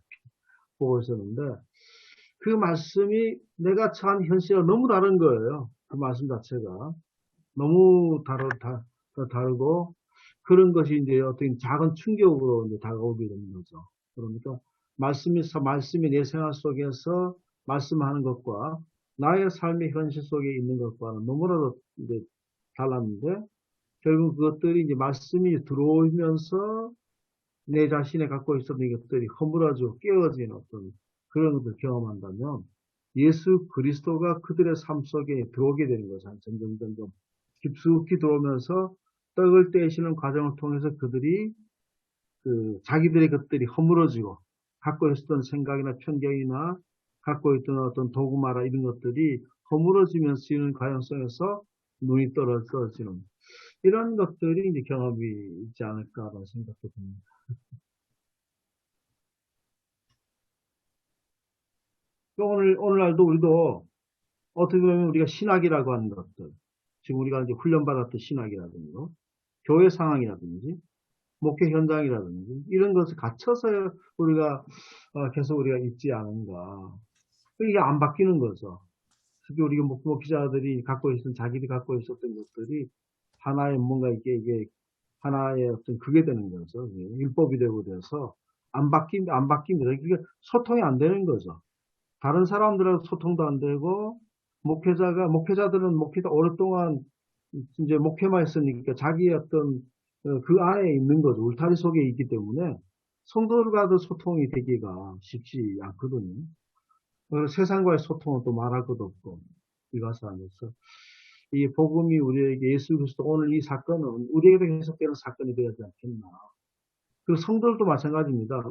보고 있었는데, 그 말씀이 내가 처한 현실과 너무 다른 거예요. 그 말씀 자체가. 너무 다르고, 그런 것이 이제 어떤 작은 충격으로 이제 다가오게 되는 거죠. 그러니까, 말씀이 내 생활 속에서 말씀하는 것과 나의 삶의 현실 속에 있는 것과는 너무나도 이제 달랐는데, 결국 그것들이 이제 말씀이 들어오면서 내 자신에 갖고 있었던 것들이 허물어지고 깨어지는 어떤 그런 것을 경험한다면 예수 그리스도가 그들의 삶 속에 들어오게 되는 거죠. 점점 깊숙이 들어오면서 떡을 떼시는 과정을 통해서 그들이 자기들의 것들이 허물어지고 갖고 있었던 생각이나 편견이나 갖고 있던 어떤 도구마라 이런 것들이 허물어지면서 있는 과정 속에서 눈이 떨어지는 이런 것들이 이제 경험이 있지 않을까라는 생각도 듭니다. 오늘날도 우리도 어떻게 보면 우리가 신학이라고 하는 것들, 지금 우리가 이제 훈련받았던 신학이라든지, 교회 상황이라든지, 목회 현장이라든지, 이런 것을 갖춰서 우리가, 계속 우리가 있지 않은가. 이게 안 바뀌는 거죠. 특히 우리가 목회자들이 자기들이 갖고 있었던 것들이 하나의 뭔가 이게 하나의 어떤 그게 되는 거죠. 율법이 되고 돼서 안 바뀝니다. 이게 소통이 안 되는 거죠. 다른 사람들하고 소통도 안 되고, 목회자들은 오랫동안 이제 목회만 했으니까 자기의 어떤 그 안에 있는 거죠. 울타리 속에 있기 때문에 성도들과도 소통이 되기가 쉽지 않거든요. 그래서 세상과의 소통은 또 말할 것도 없고, 이것을 하면서 이 복음이 우리에게 예수 그리스도 오늘 이 사건은 우리에게도 계속되는 사건이 되어야지 않겠나. 그리고 성도들도 마찬가지입니다.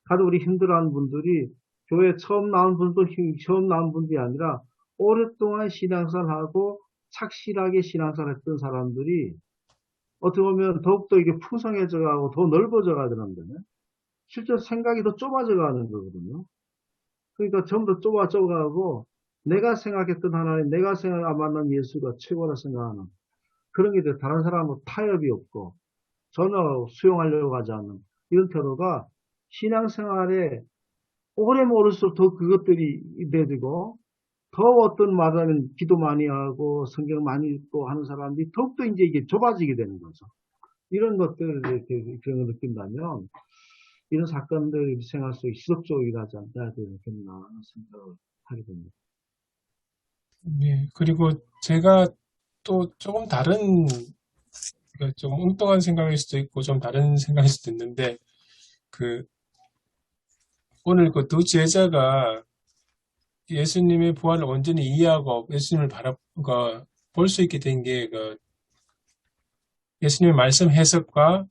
다들 우리 힘들어하는 분들이 교회 처음 나온 분들이 아니라 오랫동안 신앙생활하고 착실하게 신앙생활 했던 사람들이 어떻게 보면 더욱더 이게 풍성해져 가고 더 넓어져 가는데 실제로 생각이 더 좁아져 가는 거거든요. 그러니까 전부 더 좁아져 가고 내가 생각했던 하나님, 내가 만난 예수가 최고라 생각하는 그런 게 다른 사람하고 타협이 없고 전혀 수용하려고 하지 않는 이런 태도가 신앙생활에 오래 모를수록 더 그것들이 되고 더 어떤 말하는 기도 많이 하고 성경 많이 읽고 하는 사람들이 더욱더 이제 이게 좁아지게 되는 거죠. 이런 것들을 이렇게 그런 걸 느낀다면 이런 사건들 생활 속에 지속적으로 일하지 않아야 되겠나 하는 생각을 하게 됩니다. 네, 그리고 제가 또 조금 다른, 좀 엉뚱한 생각일 수도 있고 좀 다른 생각일 수도 있는데, 오늘 그 두 제자가 예수님의 부활을 온전히 이해하고 예수님을 볼 수 있게 된 게 예수님의 말씀 해석과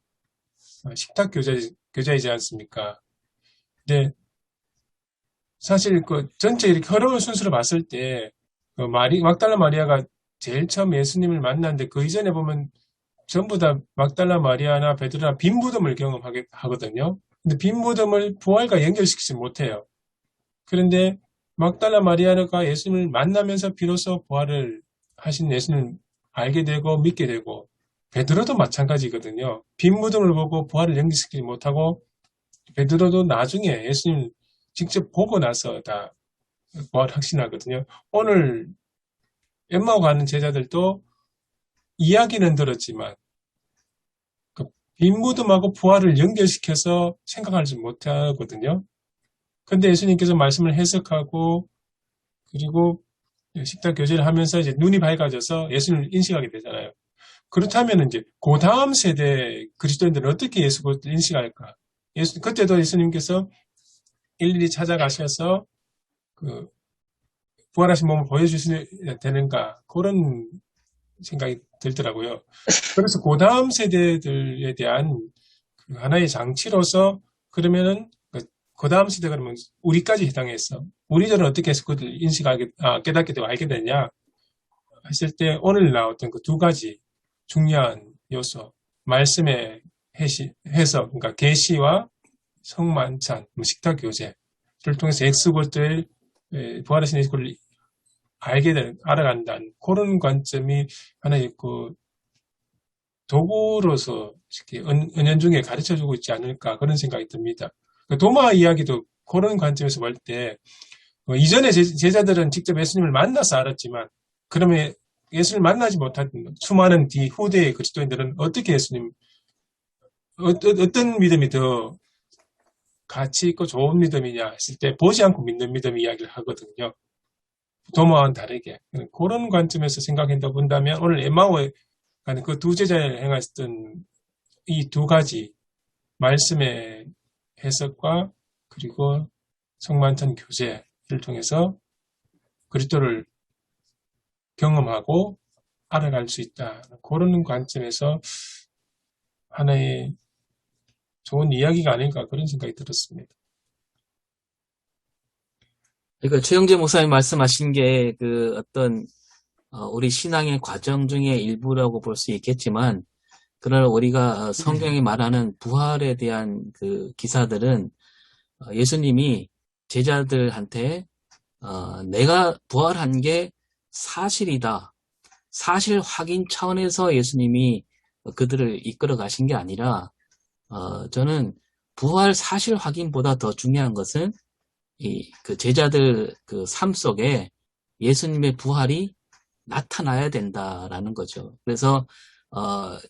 식탁 교제이지 않습니까? 근데 사실 전체 이렇게 흐름을 순서로 봤을 때 막달라 마리아가 제일 처음 예수님을 만났는데 그 이전에 보면 전부 다 막달라 마리아나 베드로나 빈 무덤을 경험하거든요. 근데 빈 무덤을 부활과 연결시키지 못해요. 그런데 막달라 마리아가 예수님을 만나면서 비로소 부활을 하신 예수님을 알게 되고 믿게 되고, 베드로도 마찬가지거든요. 빈 무덤을 보고 부활을 연결시키지 못하고, 베드로도 나중에 예수님을 직접 보고 나서 다 부활 확신하거든요. 오늘 엠마오 가는 제자들도 이야기는 들었지만 그 빈 무덤하고 부활을 연결시켜서 생각하지 못하거든요. 근데 예수님께서 말씀을 해석하고 그리고 식탁 교제를 하면서 이제 눈이 밝아져서 예수님을 인식하게 되잖아요. 그렇다면 이제 그 다음 세대 그리스도인들은 어떻게 예수를 인식할까? 그때도 예수님께서 일일이 찾아가셔서 그 부활하신 몸을 보여주셔야 되는가? 그런 생각이 들더라고요. 그래서 그 다음 세대들에 대한 그 하나의 장치로서 그러면은 그 다음 세대 그러면 우리까지 해당해서 우리들은 어떻게 해서 그것을 깨닫게 되고 알게 되냐 했을 때 오늘 나왔던 그 두 가지 중요한 요소, 말씀의 해석, 그러니까 계시와 성만찬, 식탁 교제를 통해서 엑스고스를 부활하신 예수를 알아간다는 그런 관점이 하나의 그 도구로서 이렇게 은연중에 가르쳐주고 있지 않을까 그런 생각이 듭니다. 도마 이야기도 그런 관점에서 볼 때 이전에 제자들은 직접 예수님을 만나서 알았지만 그러면 예수님을 만나지 못한 수많은 후대의 그리스도인들은 어떻게 예수님 어떤 믿음이 더 가치 있고 좋은 믿음이냐 했을 때 보지 않고 믿는 믿음 이야기를 하거든요. 도마와는 다르게 그런 관점에서 생각한다 본다면 오늘 엠마오에 가는 그 두 제자를 행했던 이 두 가지 말씀의 해석과 그리고 성만찬 교제를 통해서 그리스도를 경험하고 알아갈 수 있다. 그런 관점에서 하나의 좋은 이야기가 아닌가 그런 생각이 들었습니다. 그러니까 최영재 목사님 말씀하신 게 그 어떤 우리 신앙의 과정 중에 일부라고 볼 수 있겠지만, 그러나 우리가 성경이 말하는 부활에 대한 그 기사들은 예수님이 제자들한테 내가 부활한 게 사실이다. 사실 확인 차원에서 예수님이 그들을 이끌어 가신 게 아니라 저는 부활 사실 확인보다 더 중요한 것은 그 제자들 그 삶 속에 예수님의 부활이 나타나야 된다라는 거죠. 그래서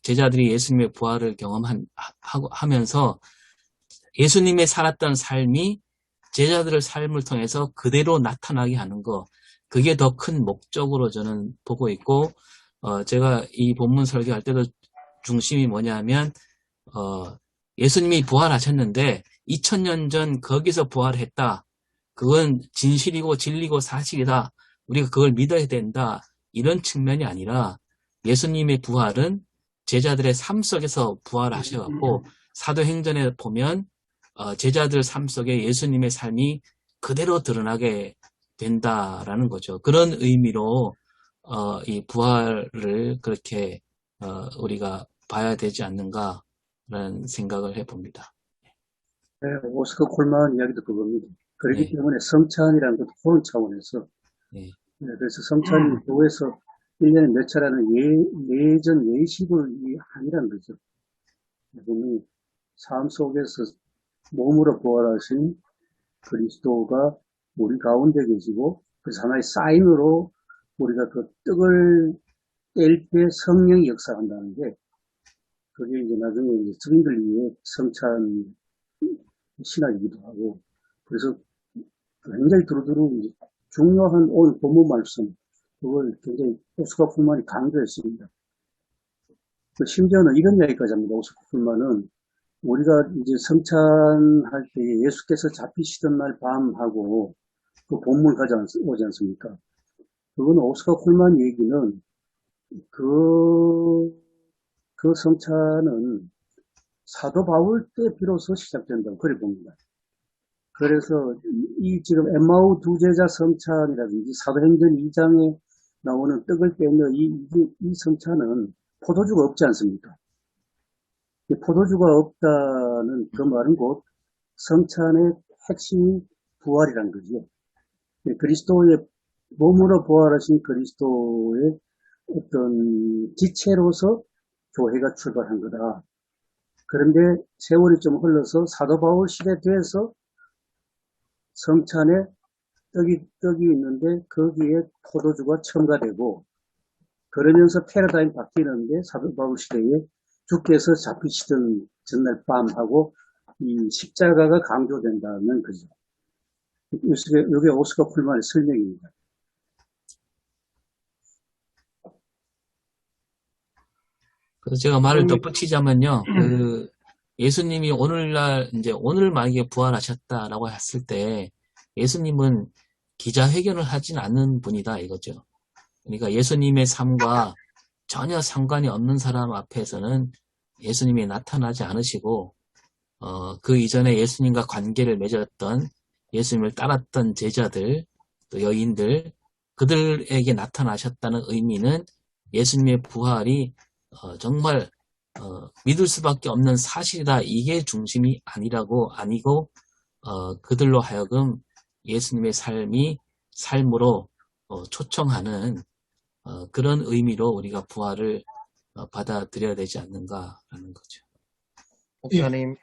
제자들이 예수님의 부활을 경험하면서 예수님의 살았던 삶이 제자들의 삶을 통해서 그대로 나타나게 하는 거, 그게 더 큰 목적으로 저는 보고 있고, 제가 이 본문 설교할 때도 중심이 뭐냐면 예수님이 부활하셨는데 2000년 전 거기서 부활했다. 그건 진실이고 진리고 사실이다. 우리가 그걸 믿어야 된다. 이런 측면이 아니라 예수님의 부활은 제자들의 삶 속에서 부활하셔갖고 사도행전에 보면 제자들 삶 속에 예수님의 삶이 그대로 드러나게 된다라는 거죠. 그런 의미로 이 부활을 그렇게 우리가 봐야 되지 않는가라는 생각을 해봅니다. 네, 오스카 콜만 이야기도 그겁니다. 그렇기 네. 때문에 성찬이라는 것도 그런 차원에서 네. 그래서 성찬이 교회에서 1년에 몇 차례는 예전 예식을 아니라는 거죠. 보면 삶 속에서 몸으로 부활하신 그리스도가 우리 가운데 계시고 그래서 하나의 사인으로 우리가 그 떡을 뗄 때 성령이 역사한다는 게 그게 이제 나중에 이제 증인들 위해 성찬 신학이기도 하고 그래서 굉장히 두루두루 이제 중요한 오늘 본문 말씀 그걸 굉장히 오스카 쿨만이 강조했습니다. 심지어는 이런 이야기까지 합니다. 오스카 쿨만은 우리가 이제 성찬할 때 예수께서 잡히시던 날 밤하고 그 본문 가져오지 않습니까? 그건 오스카 쿨만 얘기는 그 성찬은 사도 바울 때 비로소 시작된다고 그래 봅니다. 그래서 이 지금 엠마오 두 제자 성찬이라든지 사도행전 2장의 나오는 떡을 떼며 이 성찬은 포도주가 없지 않습니까? 이 포도주가 없다는 그 말은 곧 성찬의 핵심이 부활이란 거죠. 그리스도의 몸으로 부활하신 그리스도의 어떤 지체로서 교회가 출발한 거다. 그런데 세월이 좀 흘러서 사도 바울 시대 돼서 성찬에 떡이 있는데 거기에 포도주가 첨가되고 그러면서 패러다임 바뀌는데 사도 바울 시대에 주께서 잡히시던 전날 밤하고 이 십자가가 강조된다는 거죠. 이게 오스카 풀만의 설명입니다. 그래서 제가 말을 덧붙이자면요. 예수님이 오늘 만약에 부활하셨다라고 했을 때 예수님은 기자회견을 하진 않는 분이다 이거죠. 그러니까 예수님의 삶과 전혀 상관이 없는 사람 앞에서는 예수님이 나타나지 않으시고 그 이전에 예수님과 관계를 맺었던 예수님을 따랐던 제자들, 또 여인들, 그들에게 나타나셨다는 의미는 예수님의 부활이 정말 믿을 수밖에 없는 사실이다. 이게 중심이 아니고 그들로 하여금 예수님의 삶으로 초청하는 그런 의미로 우리가 부활을 받아들여야 되지 않는가라는 거죠. 목사님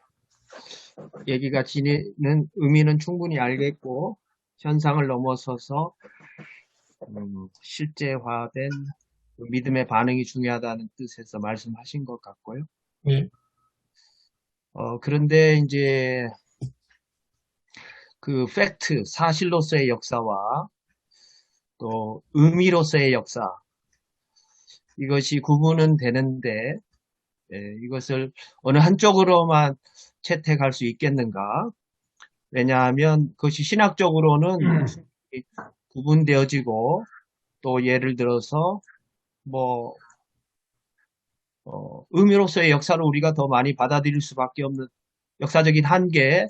얘기가 지니는 의미는 충분히 알겠고 현상을 넘어서서 실제화된 믿음의 반응이 중요하다는 뜻에서 말씀하신 것 같고요. 네. 그런데 이제 그 팩트, 사실로서의 역사와 또 의미로서의 역사, 이것이 구분은 되는데 이것을 어느 한쪽으로만 채택할 수 있겠는가? 왜냐하면 그것이 신학적으로는 구분되어지고 또 예를 들어서 뭐 의미로서의 역사를 우리가 더 많이 받아들일 수밖에 없는 역사적인 한계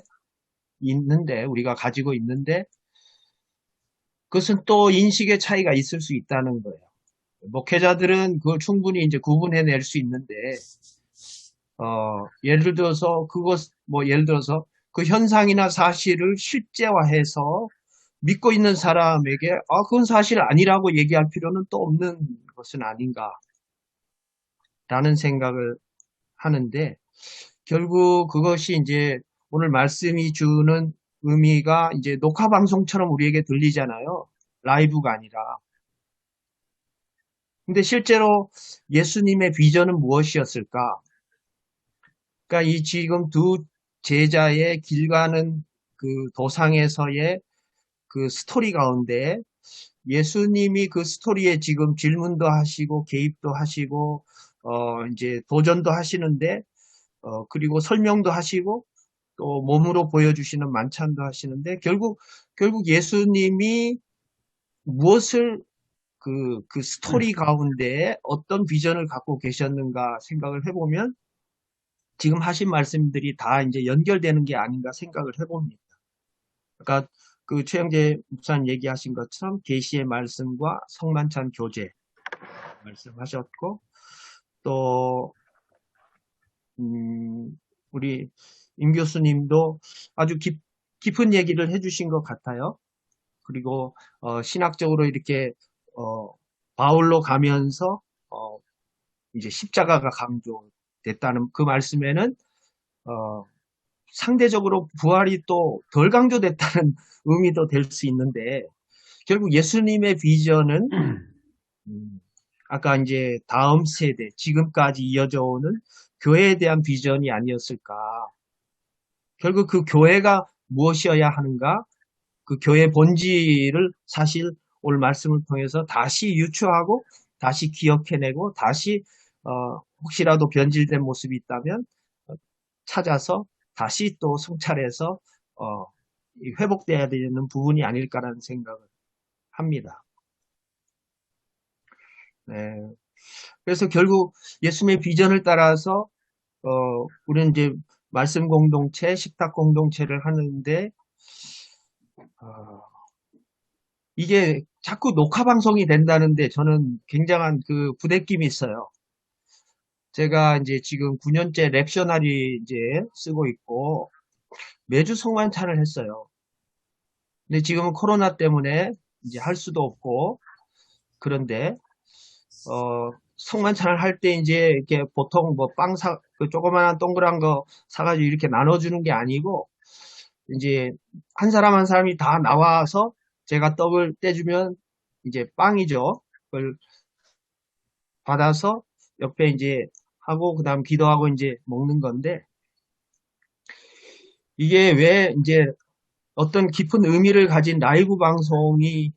있는데 우리가 가지고 있는데 그것은 또 인식의 차이가 있을 수 있다는 거예요. 목회자들은 그걸 충분히 이제 구분해낼 수 있는데 예를 들어서 그 현상이나 사실을 실제화해서 믿고 있는 사람에게 그건 사실 아니라고 얘기할 필요는 또 없는 것은 아닌가라는 생각을 하는데 결국 그것이 이제 오늘 말씀이 주는 의미가 이제 녹화 방송처럼 우리에게 들리잖아요. 라이브가 아니라. 근데 실제로 예수님의 비전은 무엇이었을까? 그러니까 이 지금 두 제자의 길 가는 그 도상에서의 그 스토리 가운데 예수님이 그 스토리에 지금 질문도 하시고 개입도 하시고 이제 도전도 하시는데 그리고 설명도 하시고 또 몸으로 보여주시는 만찬도 하시는데 결국 예수님이 무엇을 그 스토리 가운데 어떤 비전을 갖고 계셨는가 생각을 해보면 지금 하신 말씀들이 다 이제 연결되는 게 아닌가 생각을 해봅니다. 그러니까 그 최영재 목사님 얘기하신 것처럼 계시의 말씀과 성만찬 교제 말씀하셨고 또 우리 임 교수님도 아주 깊은 얘기를 해주신 것 같아요. 그리고 신학적으로 이렇게 바울로 가면서 이제 십자가가 강조됐다는 그 말씀에는 상대적으로 부활이 또 덜 강조됐다는 의미도 될 수 있는데 결국 예수님의 비전은 아까 이제 다음 세대 지금까지 이어져 오는 교회에 대한 비전이 아니었을까. 결국 그 교회가 무엇이어야 하는가? 그 교회 본질을 사실 오늘 말씀을 통해서 다시 유추하고 다시 기억해내고 다시 혹시라도 변질된 모습이 있다면 찾아서 다시 또 성찰해서 회복돼야 되는 부분이 아닐까라는 생각을 합니다. 네. 그래서 결국 예수님의 비전을 따라서 우리는 이제 말씀 공동체, 식탁 공동체를 하는데 이게 자꾸 녹화 방송이 된다는데 저는 굉장한 그 부대낌이 있어요. 제가 이제 지금 9년째 렉셔너리 이제 쓰고 있고 매주 성만찬을 했어요. 근데 지금은 코로나 때문에 이제 할 수도 없고 그런데 성만찬을 할 때 이제 이렇게 보통 뭐 그 조그만한 동그란 거 사가지고 이렇게 나눠주는 게 아니고 이제 한 사람 한 사람이 다 나와서 제가 떡을 떼주면 이제 빵이죠. 그걸 받아서 옆에 이제 하고 그다음 기도하고 이제 먹는 건데 이게 왜 이제 어떤 깊은 의미를 가진 라이브 방송이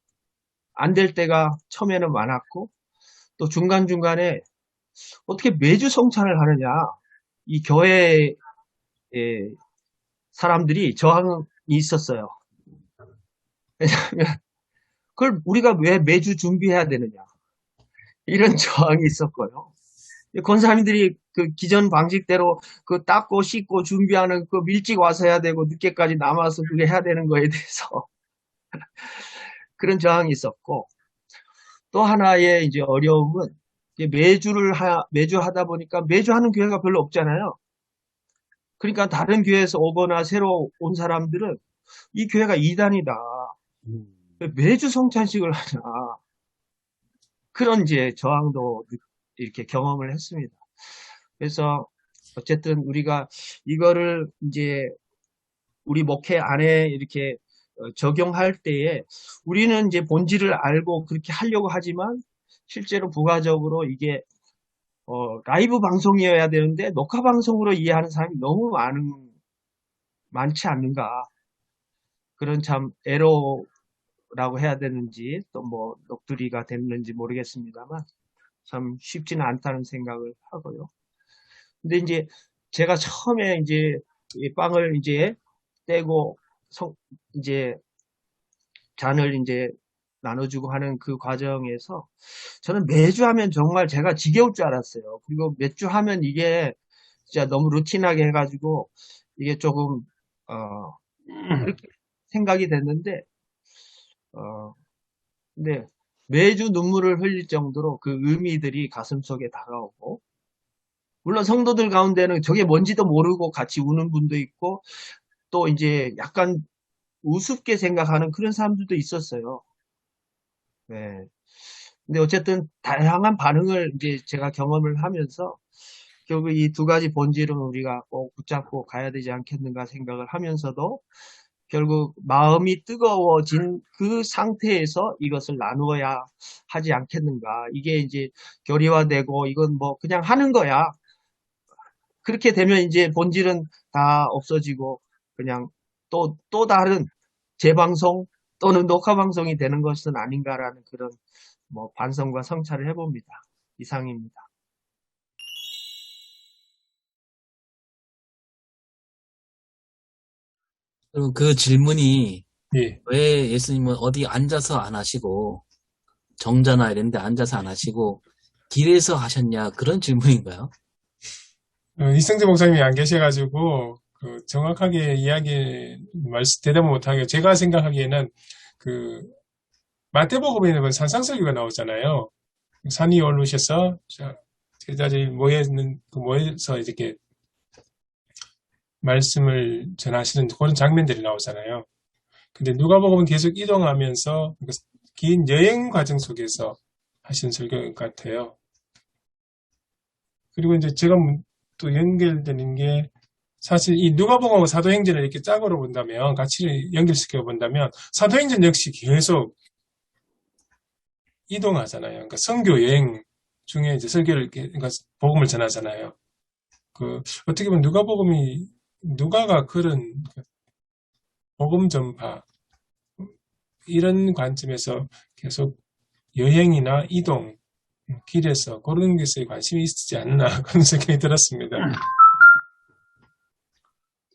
안 될 때가 처음에는 많았고 또 중간중간에 어떻게 매주 성찬을 하느냐 이 교회 사람들이 저항이 있었어요. 왜냐하면 그걸 우리가 왜 매주 준비해야 되느냐 이런 저항이 있었고요. 권사님들이 그 기존 방식대로 그 닦고 씻고 준비하는 그 일찍 와서 해야 되고 늦게까지 남아서 그게 해야 되는 거에 대해서 그런 저항이 있었고 또 하나의 이제 어려움은 이제 매주 하다 보니까 매주 하는 교회가 별로 없잖아요. 그러니까 다른 교회에서 오거나 새로 온 사람들은 이 교회가 이단이다. 왜 매주 성찬식을 하냐. 그런 이제 저항도 이렇게 경험을 했습니다. 그래서 어쨌든 우리가 이거를 이제 우리 목회 안에 이렇게 적용할 때에 우리는 이제 본질을 알고 그렇게 하려고 하지만 실제로 부가적으로 이게 라이브 방송이어야 되는데 녹화 방송으로 이해하는 사람이 너무 많지 않는가. 그런 참 에러라고 해야 되는지 또 뭐 녹두리가 됐는지 모르겠습니다만 참 쉽지는 않다는 생각을 하고요. 근데 이제 제가 처음에 이제 이 빵을 이제 떼고 이제 잔을 이제 나눠주고 하는 그 과정에서 저는 매주 하면 정말 제가 지겨울 줄 알았어요. 그리고 몇 주 하면 이게 진짜 너무 루틴하게 해가지고 이게 조금 그렇게 생각이 됐는데 근데 매주 눈물을 흘릴 정도로 그 의미들이 가슴속에 다가오고 물론 성도들 가운데는 저게 뭔지도 모르고 같이 우는 분도 있고 또 이제 약간 우습게 생각하는 그런 사람들도 있었어요. 네. 근데 어쨌든 다양한 반응을 이제 제가 경험을 하면서 결국 이 두 가지 본질은 우리가 꼭 붙잡고 가야 되지 않겠는가 생각을 하면서도 결국 마음이 뜨거워진 그 상태에서 이것을 나누어야 하지 않겠는가. 이게 이제 교리화되고 이건 뭐 그냥 하는 거야. 그렇게 되면 이제 본질은 다 없어지고 그냥 또 다른 재방송 또는 녹화 방송이 되는 것은 아닌가라는 그런 뭐 반성과 성찰을 해봅니다. 이상입니다. 그리고 그 질문이 예. 왜 예수님은 어디 앉아서 안 하시고 정자나 이런 데 앉아서 안 하시고 길에서 하셨냐 그런 질문인가요? 이승재 목사님이 안 계셔가지고 그 정확하게 대답을 못하게 제가 생각하기에는 그 마태복음에는 그 산상설교가 나오잖아요. 산 위에 올르셔서 제자들이 모여서 이렇게 말씀을 전하시는 그런 장면들이 나오잖아요. 근데 누가복음은 계속 이동하면서 긴 여행 과정 속에서 하신 설교 같아요. 그리고 이제 제가 또 연결되는 게 사실 이 누가복음하고 사도행전을 이렇게 짝으로 본다면 같이 연결시켜 본다면 사도행전 역시 계속 이동하잖아요. 그러니까 선교 여행 중에 이제 설교를 그러니까 복음을 전하잖아요. 어떻게 보면 누가가 그런 복음 전파 이런 관점에서 계속 여행이나 이동 길에서 그런 것에 관심이 있지 않나 그런 생각이 들었습니다.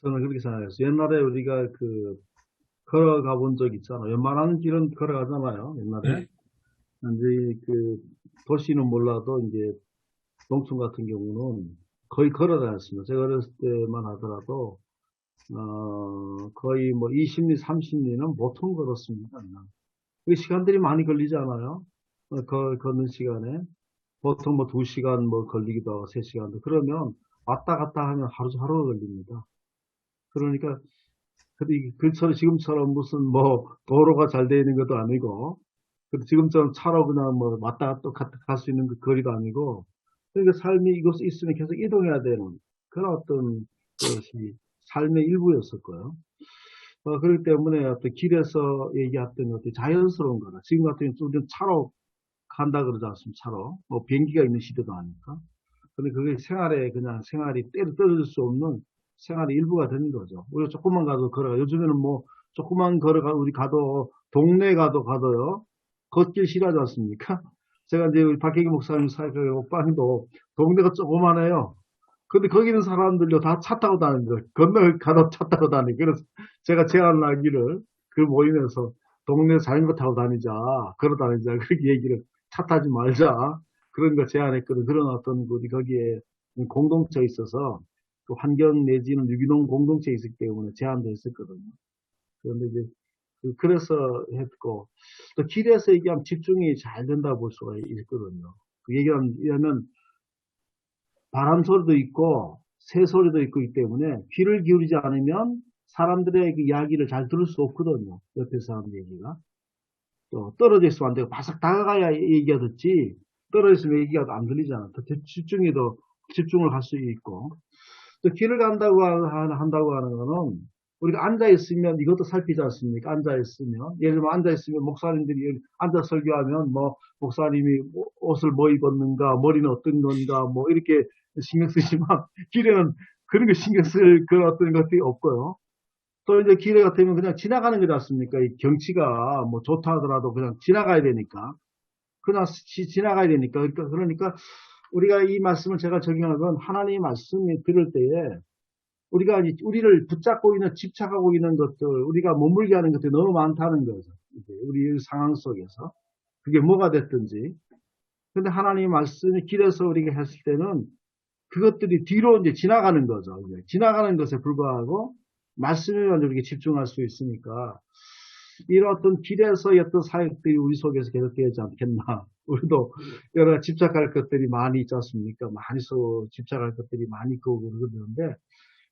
저는 그렇게 생각했어요. 옛날에 우리가 걸어가 본 적 있잖아요. 웬만한 길은 걸어가잖아요. 옛날에. 네. 이제 도시는 몰라도 이제 농촌 같은 경우는 거의 걸어 다녔습니다. 제가 어렸을 때만 하더라도, 거의 뭐 20리, 30리는 보통 걸었습니다. 그냥. 그 시간들이 많이 걸리잖아요. 걷는 시간에. 보통 뭐 2시간 뭐 걸리기도 하고 3시간도. 그러면 왔다 갔다 하면 하루가 걸립니다. 그러니까, 근데 그처럼 지금처럼 무슨 뭐 도로가 잘 되어 있는 것도 아니고, 근데 지금처럼 차로 그냥 뭐 왔다 갔다 갈 수 있는 그 거리도 아니고, 그러니까 삶이 이곳에 있으면 계속 이동해야 되는 그런 어떤 것이 삶의 일부였을 거예요. 그렇기 때문에 어떤 길에서 얘기했던 것들이 자연스러운 거다. 지금 같은 경우는 좀 차로 간다 그러지 않습니까? 차로. 뭐 비행기가 있는 시대도 아니까. 근데 그게 생활이 때려 떨어질 수 없는 생활의 일부가 되는 거죠. 우리가 조금만 가도 걸어가. 요즘에는 뭐 조금만 우리 동네 가도요. 걷길 싫어하지 않습니까? 제가 이제 우리 박혜기 목사님 사역하는 오빠님도 동네가 조그만해요. 근데 거기 있는 사람들도 다 차 타고 다니는 거예요. 건너가도 차 타고 다니고. 그래서 제가 제안하기를 그 모임에서 동네 자전거 타고 다니자, 걸어 다니자, 그렇게 얘기를 차 타지 말자. 그런 거 제안했거든. 그런 어떤 우리 거기에 공동체에 있어서 그 환경 내지는 유기농 공동체에 있었기 때문에 제안도 했었거든요. 그런데 이제 그래서 했고, 또 길에서 얘기하면 집중이 잘 된다고 볼 수가 있거든요. 그 얘기하면 바람 소리도 있고 새 소리도 있고 있기 때문에 귀를 기울이지 않으면 사람들의 그 이야기를 잘 들을 수 없거든요. 옆에 사람 얘기가. 또 떨어져 있으면 안 되고 바싹 다가가야 얘기가 듣지, 떨어져 있으면 얘기가 안 들리잖아. 더 집중을 할 수 있고. 또 길을 한다고 하는 거는 우리가 앉아 있으면 이것도 살피지 않습니까? 앉아 있으면, 예를 들면 앉아 있으면 목사님들이 앉아 설교하면 뭐 목사님이 옷을 뭐 입었는가, 머리는 어떤 건가, 뭐 이렇게 신경 쓰지만 길에는 그런 거 신경 쓸 그런 어떤 것들이 없고요. 또 이제 길에 같으면 그냥 지나가는 거지 않습니까? 이 경치가 뭐 좋다 하더라도 그냥 지나가야 되니까. 지나가야 되니까. 그러니까 우리가 이 말씀을 제가 적용하는 건 하나님의 말씀을 들을 때에 우리를 붙잡고 있는, 집착하고 있는 것들, 우리가 머물게 하는 것들이 너무 많다는 거죠. 이제 우리 상황 속에서. 그게 뭐가 됐든지. 근데 하나님의 말씀이 길에서 우리가 했을 때는 그것들이 뒤로 이제 지나가는 거죠. 이제 지나가는 것에 불과하고 말씀에만 우리가 집중할 수 있으니까 이런 어떤 길에서의 어떤 사역들이 우리 속에서 계속되지 않겠나. 우리도 여러 가지 집착할 것들이 많이 있지 않습니까? 집착할 것들이 많이 있고 그러는데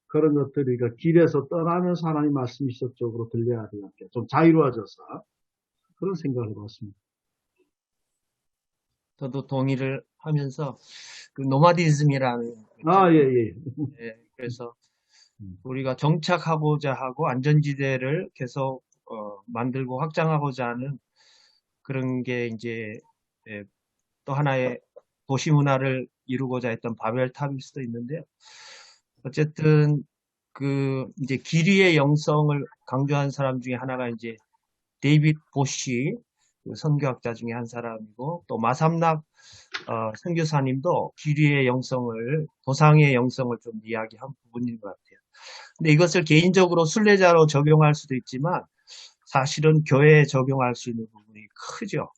그런 것들이 그러니까 길에서 떠나면서 하나님 말씀이 시적으로 들려야 되겠죠. 좀 자유로워져서 그런 생각을 해봤습니다. 저도 동의를 하면서 그 노마디즘이라는 예. 그래서 우리가 정착하고자 하고 안전지대를 계속 만들고 확장하고자 하는 그런 게 이제 또 하나의 도시 문화를 이루고자 했던 바벨탑일 수도 있는데요. 어쨌든 그 이제 길이의 영성을 강조한 사람 중에 하나가 이제 데이빗 보시 그 선교학자 중에 한 사람이고, 또 마삼락 선교사님도 길이의 영성을, 도상의 영성을 좀 이야기한 부분인 것 같아요. 근데 이것을 개인적으로 순례자로 적용할 수도 있지만 사실은 교회에 적용할 수 있는 부분이 크죠.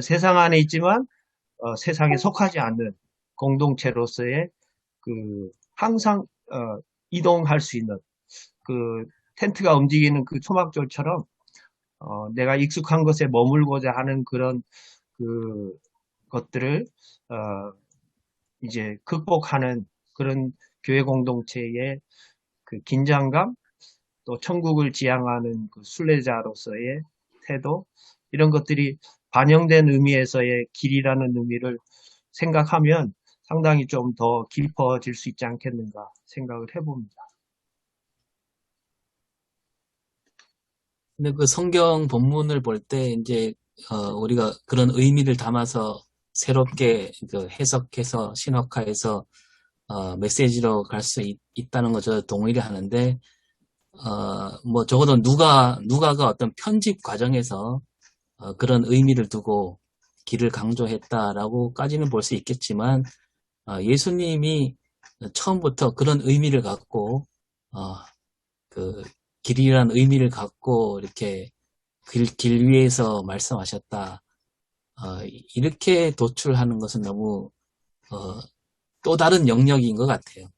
세상 안에 있지만 세상에 속하지 않는 공동체로서의 그 항상 이동할 수 있는 그 텐트가 움직이는 그 초막절처럼 내가 익숙한 것에 머물고자 하는 그런 그 것들을 이제 극복하는 그런 교회 공동체의 그 긴장감, 또 천국을 지향하는 그 순례자로서의 태도, 이런 것들이 반영된 의미에서의 길이라는 의미를 생각하면 상당히 좀 더 깊어질 수 있지 않겠는가 생각을 해봅니다. 근데 그 성경 본문을 볼 때 이제 우리가 그런 의미를 담아서 새롭게 그 해석해서 신학화해서 메시지로 갈 수 있다는 거 저 동의를 하는데, 뭐 적어도 누가가 어떤 편집 과정에서 그런 의미를 두고 길을 강조했다라고까지는 볼 수 있겠지만, 예수님이 처음부터 그런 의미를 갖고 그 길이란 의미를 갖고 이렇게 길 위에서 말씀하셨다. 이렇게 도출하는 것은 너무 또 다른 영역인 것 같아요.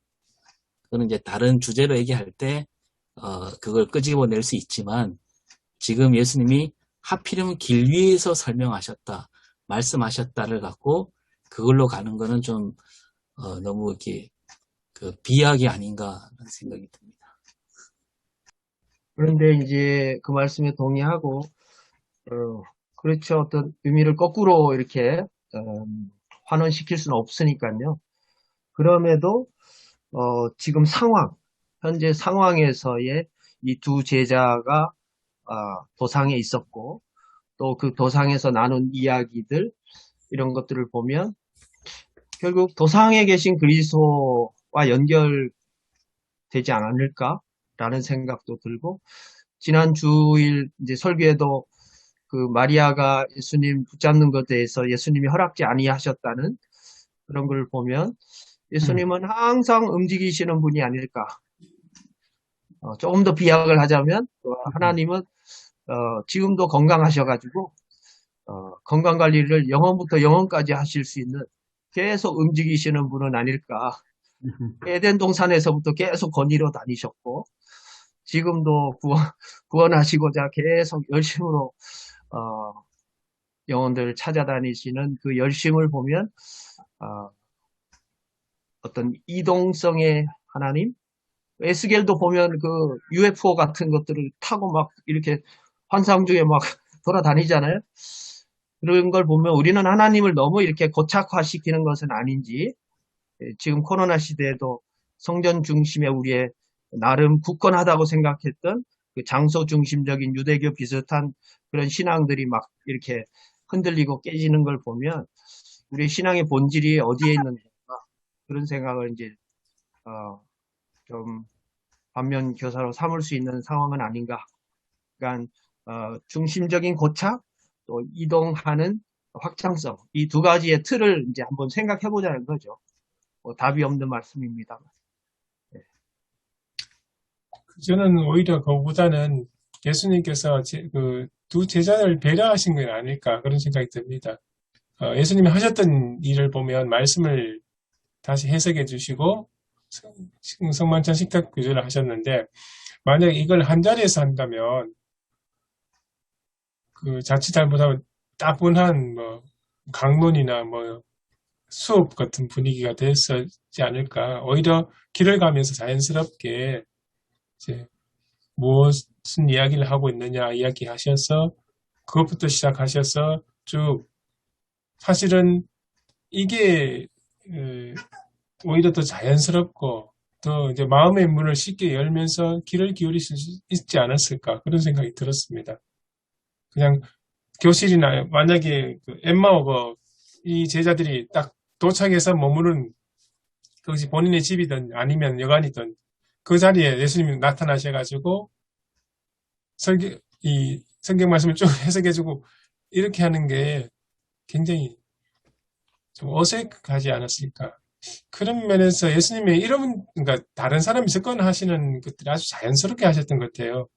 그거는 이제 다른 주제로 얘기할 때 그걸 끄집어낼 수 있지만, 지금 예수님이 하필이면 길 위에서 설명하셨다, 말씀하셨다를 갖고 그걸로 가는 거는 좀 너무 이렇게 그 비약이 아닌가라는 생각이 듭니다. 그런데 이제 그 말씀에 동의하고, 그렇죠. 어떤 의미를 거꾸로 이렇게, 환원시킬 수는 없으니까요. 그럼에도, 지금 현재 상황에서의 이 두 제자가, 도상에 있었고, 또 그 도상에서 나눈 이야기들, 이런 것들을 보면, 결국 도상에 계신 그리스도와 연결되지 않을까라는 생각도 들고, 지난 주일 이제 설교에도 그 마리아가 예수님 붙잡는 것에 대해서 예수님이 허락지 아니하셨다는 그런 걸 보면 예수님은 항상 움직이시는 분이 아닐까. 조금 더 비약을 하자면 하나님은 지금도 건강하셔가지고 건강 관리를 영혼부터 영혼까지 하실 수 있는 계속 움직이시는 분은 아닐까. 에덴 동산에서부터 계속 건의로 다니셨고 지금도 구원하시고자 계속 열심으로 영혼들을 찾아다니시는 그 열심을 보면 어떤 이동성의 하나님, 에스겔도 보면 그 UFO 같은 것들을 타고 막 이렇게 환상 중에 막 돌아다니잖아요. 그런 걸 보면 우리는 하나님을 너무 이렇게 고착화시키는 것은 아닌지, 지금 코로나 시대에도 성전 중심의 우리의 나름 굳건하다고 생각했던 그 장소 중심적인 유대교 비슷한 그런 신앙들이 막 이렇게 흔들리고 깨지는 걸 보면 우리 신앙의 본질이 어디에 있는 건가, 그런 생각을 이제 좀 반면 교사로 삼을 수 있는 상황은 아닌가. 그러니까 중심적인 고착, 또 이동하는 확장성, 이 두 가지의 틀을 이제 한번 생각해 보자는 거죠. 답이 없는 말씀입니다. 저는 오히려 그보다는 예수님께서 그 두 제자를 배려하신 건 아닐까 그런 생각이 듭니다. 예수님이 하셨던 일을 보면 말씀을 다시 해석해 주시고 성만찬 식탁 규제를 하셨는데, 만약 이걸 한 자리에서 한다면 그 자칫 잘못하면 따분한 뭐 강론이나 뭐 수업 같은 분위기가 됐었지 않을까. 오히려 길을 가면서 자연스럽게 이제 무슨 이야기를 하고 있느냐 이야기하셔서 그것부터 시작하셔서 쭉, 사실은 이게 오히려 더 자연스럽고 더 이제 마음의 문을 쉽게 열면서 귀를 기울일 수 있지 않았을까 그런 생각이 들었습니다. 그냥 교실이나 만약에 그 엠마오가 이 제자들이 딱 도착해서 머무른 그것이 본인의 집이든 아니면 여관이든 그 자리에 예수님이 나타나셔가지고 이 성경 말씀을 쭉 해석해주고 이렇게 하는 게 굉장히 좀 어색하지 않았을까. 그런 면에서 예수님의 이런, 그러니까 다른 사람이 접근하시는 것들이 아주 자연스럽게 하셨던 것 같아요.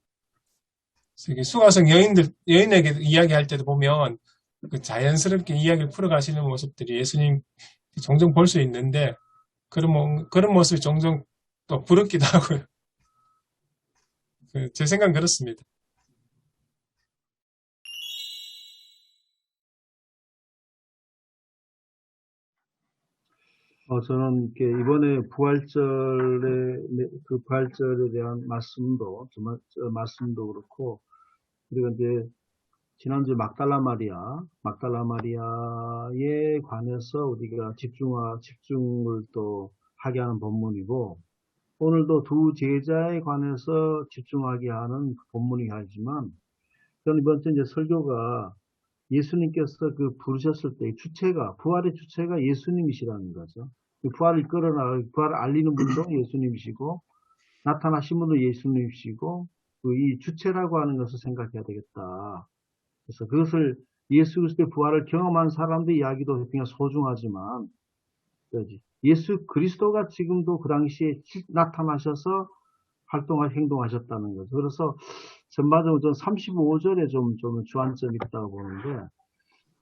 수가성 여인에게 이야기할 때도 보면 그 자연스럽게 이야기를 풀어가시는 모습들이 예수님 종종 볼 수 있는데, 그런 모습이 종종 또 부럽기도 하고요. 제 생각은 그렇습니다. 저는 이렇게 이번에 그 부활절에 대한 말씀도, 말씀도 그렇고, 그리고 이제 지난주 막달라 마리아에 관해서 우리가 집중을 또 하게 하는 본문이고, 오늘도 두 제자에 관해서 집중하게 하는 본문이긴 하지만, 저는 이번 주 이제 설교가 예수님께서 그 부르셨을 때 부활의 주체가 예수님이시라는 거죠. 부활을 부활을 알리는 분도 예수님이시고, 나타나신 분도 예수님이시고, 이 주체라고 하는 것을 생각해야 되겠다. 그래서 그것을 예수 그리스도의 부활을 경험한 사람들의 이야기도 굉장히 소중하지만, 예수 그리스도가 지금도 그 당시에 나타나셔서 행동하셨다는 거죠. 그래서 전반적으로 좀 35절에 좀 주안점이 있다고 보는데,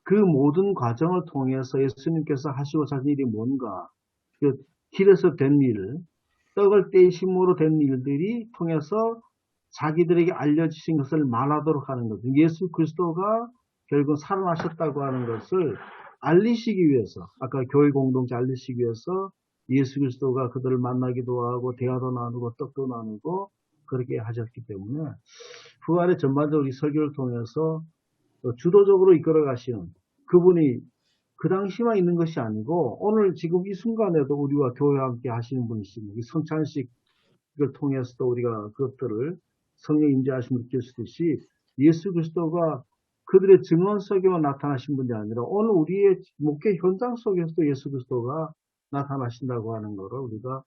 그 모든 과정을 통해서 예수님께서 하시고자 하는 일이 뭔가, 그 길에서 된 일, 떡을 떼심으로 된 일들이 통해서 자기들에게 알려주신 것을 말하도록 하는 거죠. 예수 그리스도가 결국 살아나셨다고 하는 것을 알리시기 위해서, 아까 교회 공동체 알리시기 위해서 예수 그리스도가 그들을 만나기도 하고 대화도 나누고 떡도 나누고 그렇게 하셨기 때문에 부활의 전반적으로 이 설교를 통해서 주도적으로 이끌어 가시는 그분이 그 당시만 있는 것이 아니고 오늘 지금 이 순간에도 우리와 교회와 함께 하시는 분이십니다. 이 성찬식을 통해서도 우리가 그것들을 성령 임재하심을 느낄 수 있듯이 예수 그리스도가 그들의 증언 속에만 나타나신 분이 아니라 오늘 우리의 목회 현장 속에서도 예수 그리스도가 나타나신다고 하는 거를 우리가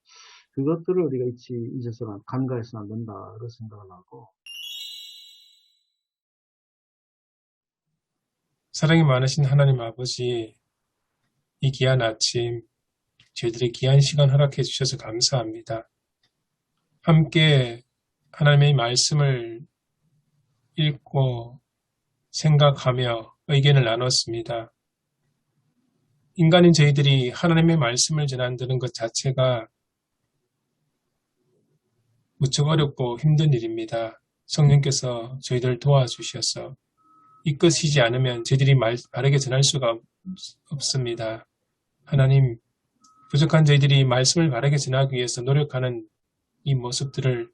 그것들을 우리가 잊어서는 간과해서는 안 된다 그런 생각을 하고. 사랑이 많으신 하나님 아버지, 이 귀한 아침 저희들이 귀한 시간 허락해 주셔서 감사합니다. 함께 하나님의 말씀을 읽고 생각하며 의견을 나눴습니다. 인간인 저희들이 하나님의 말씀을 전한다는 것 자체가 무척 어렵고 힘든 일입니다. 성령께서 저희들을 도와주셔서 이끄시지 않으면 저희들이 바르게 전할 수가 없습니다. 하나님, 부족한 저희들이 말씀을 바르게 전하기 위해서 노력하는 이 모습들을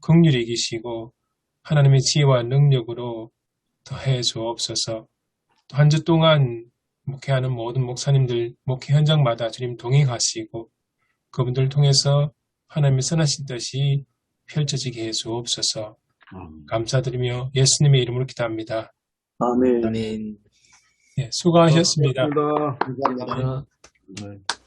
긍휼히 여기시고 하나님의 지혜와 능력으로 더해 주옵소서. 또 한 주 동안 목회하는 모든 목사님들, 목회 현장마다 주님 동행하시고 그분들을 통해서 하나님의 선하신 뜻이 펼쳐지게 해 주옵소서. 감사드리며 예수님의 이름으로 기도합니다. 아멘. 아멘. 네, 수고하셨습니다. 고맙습니다. 감사합니다. 네.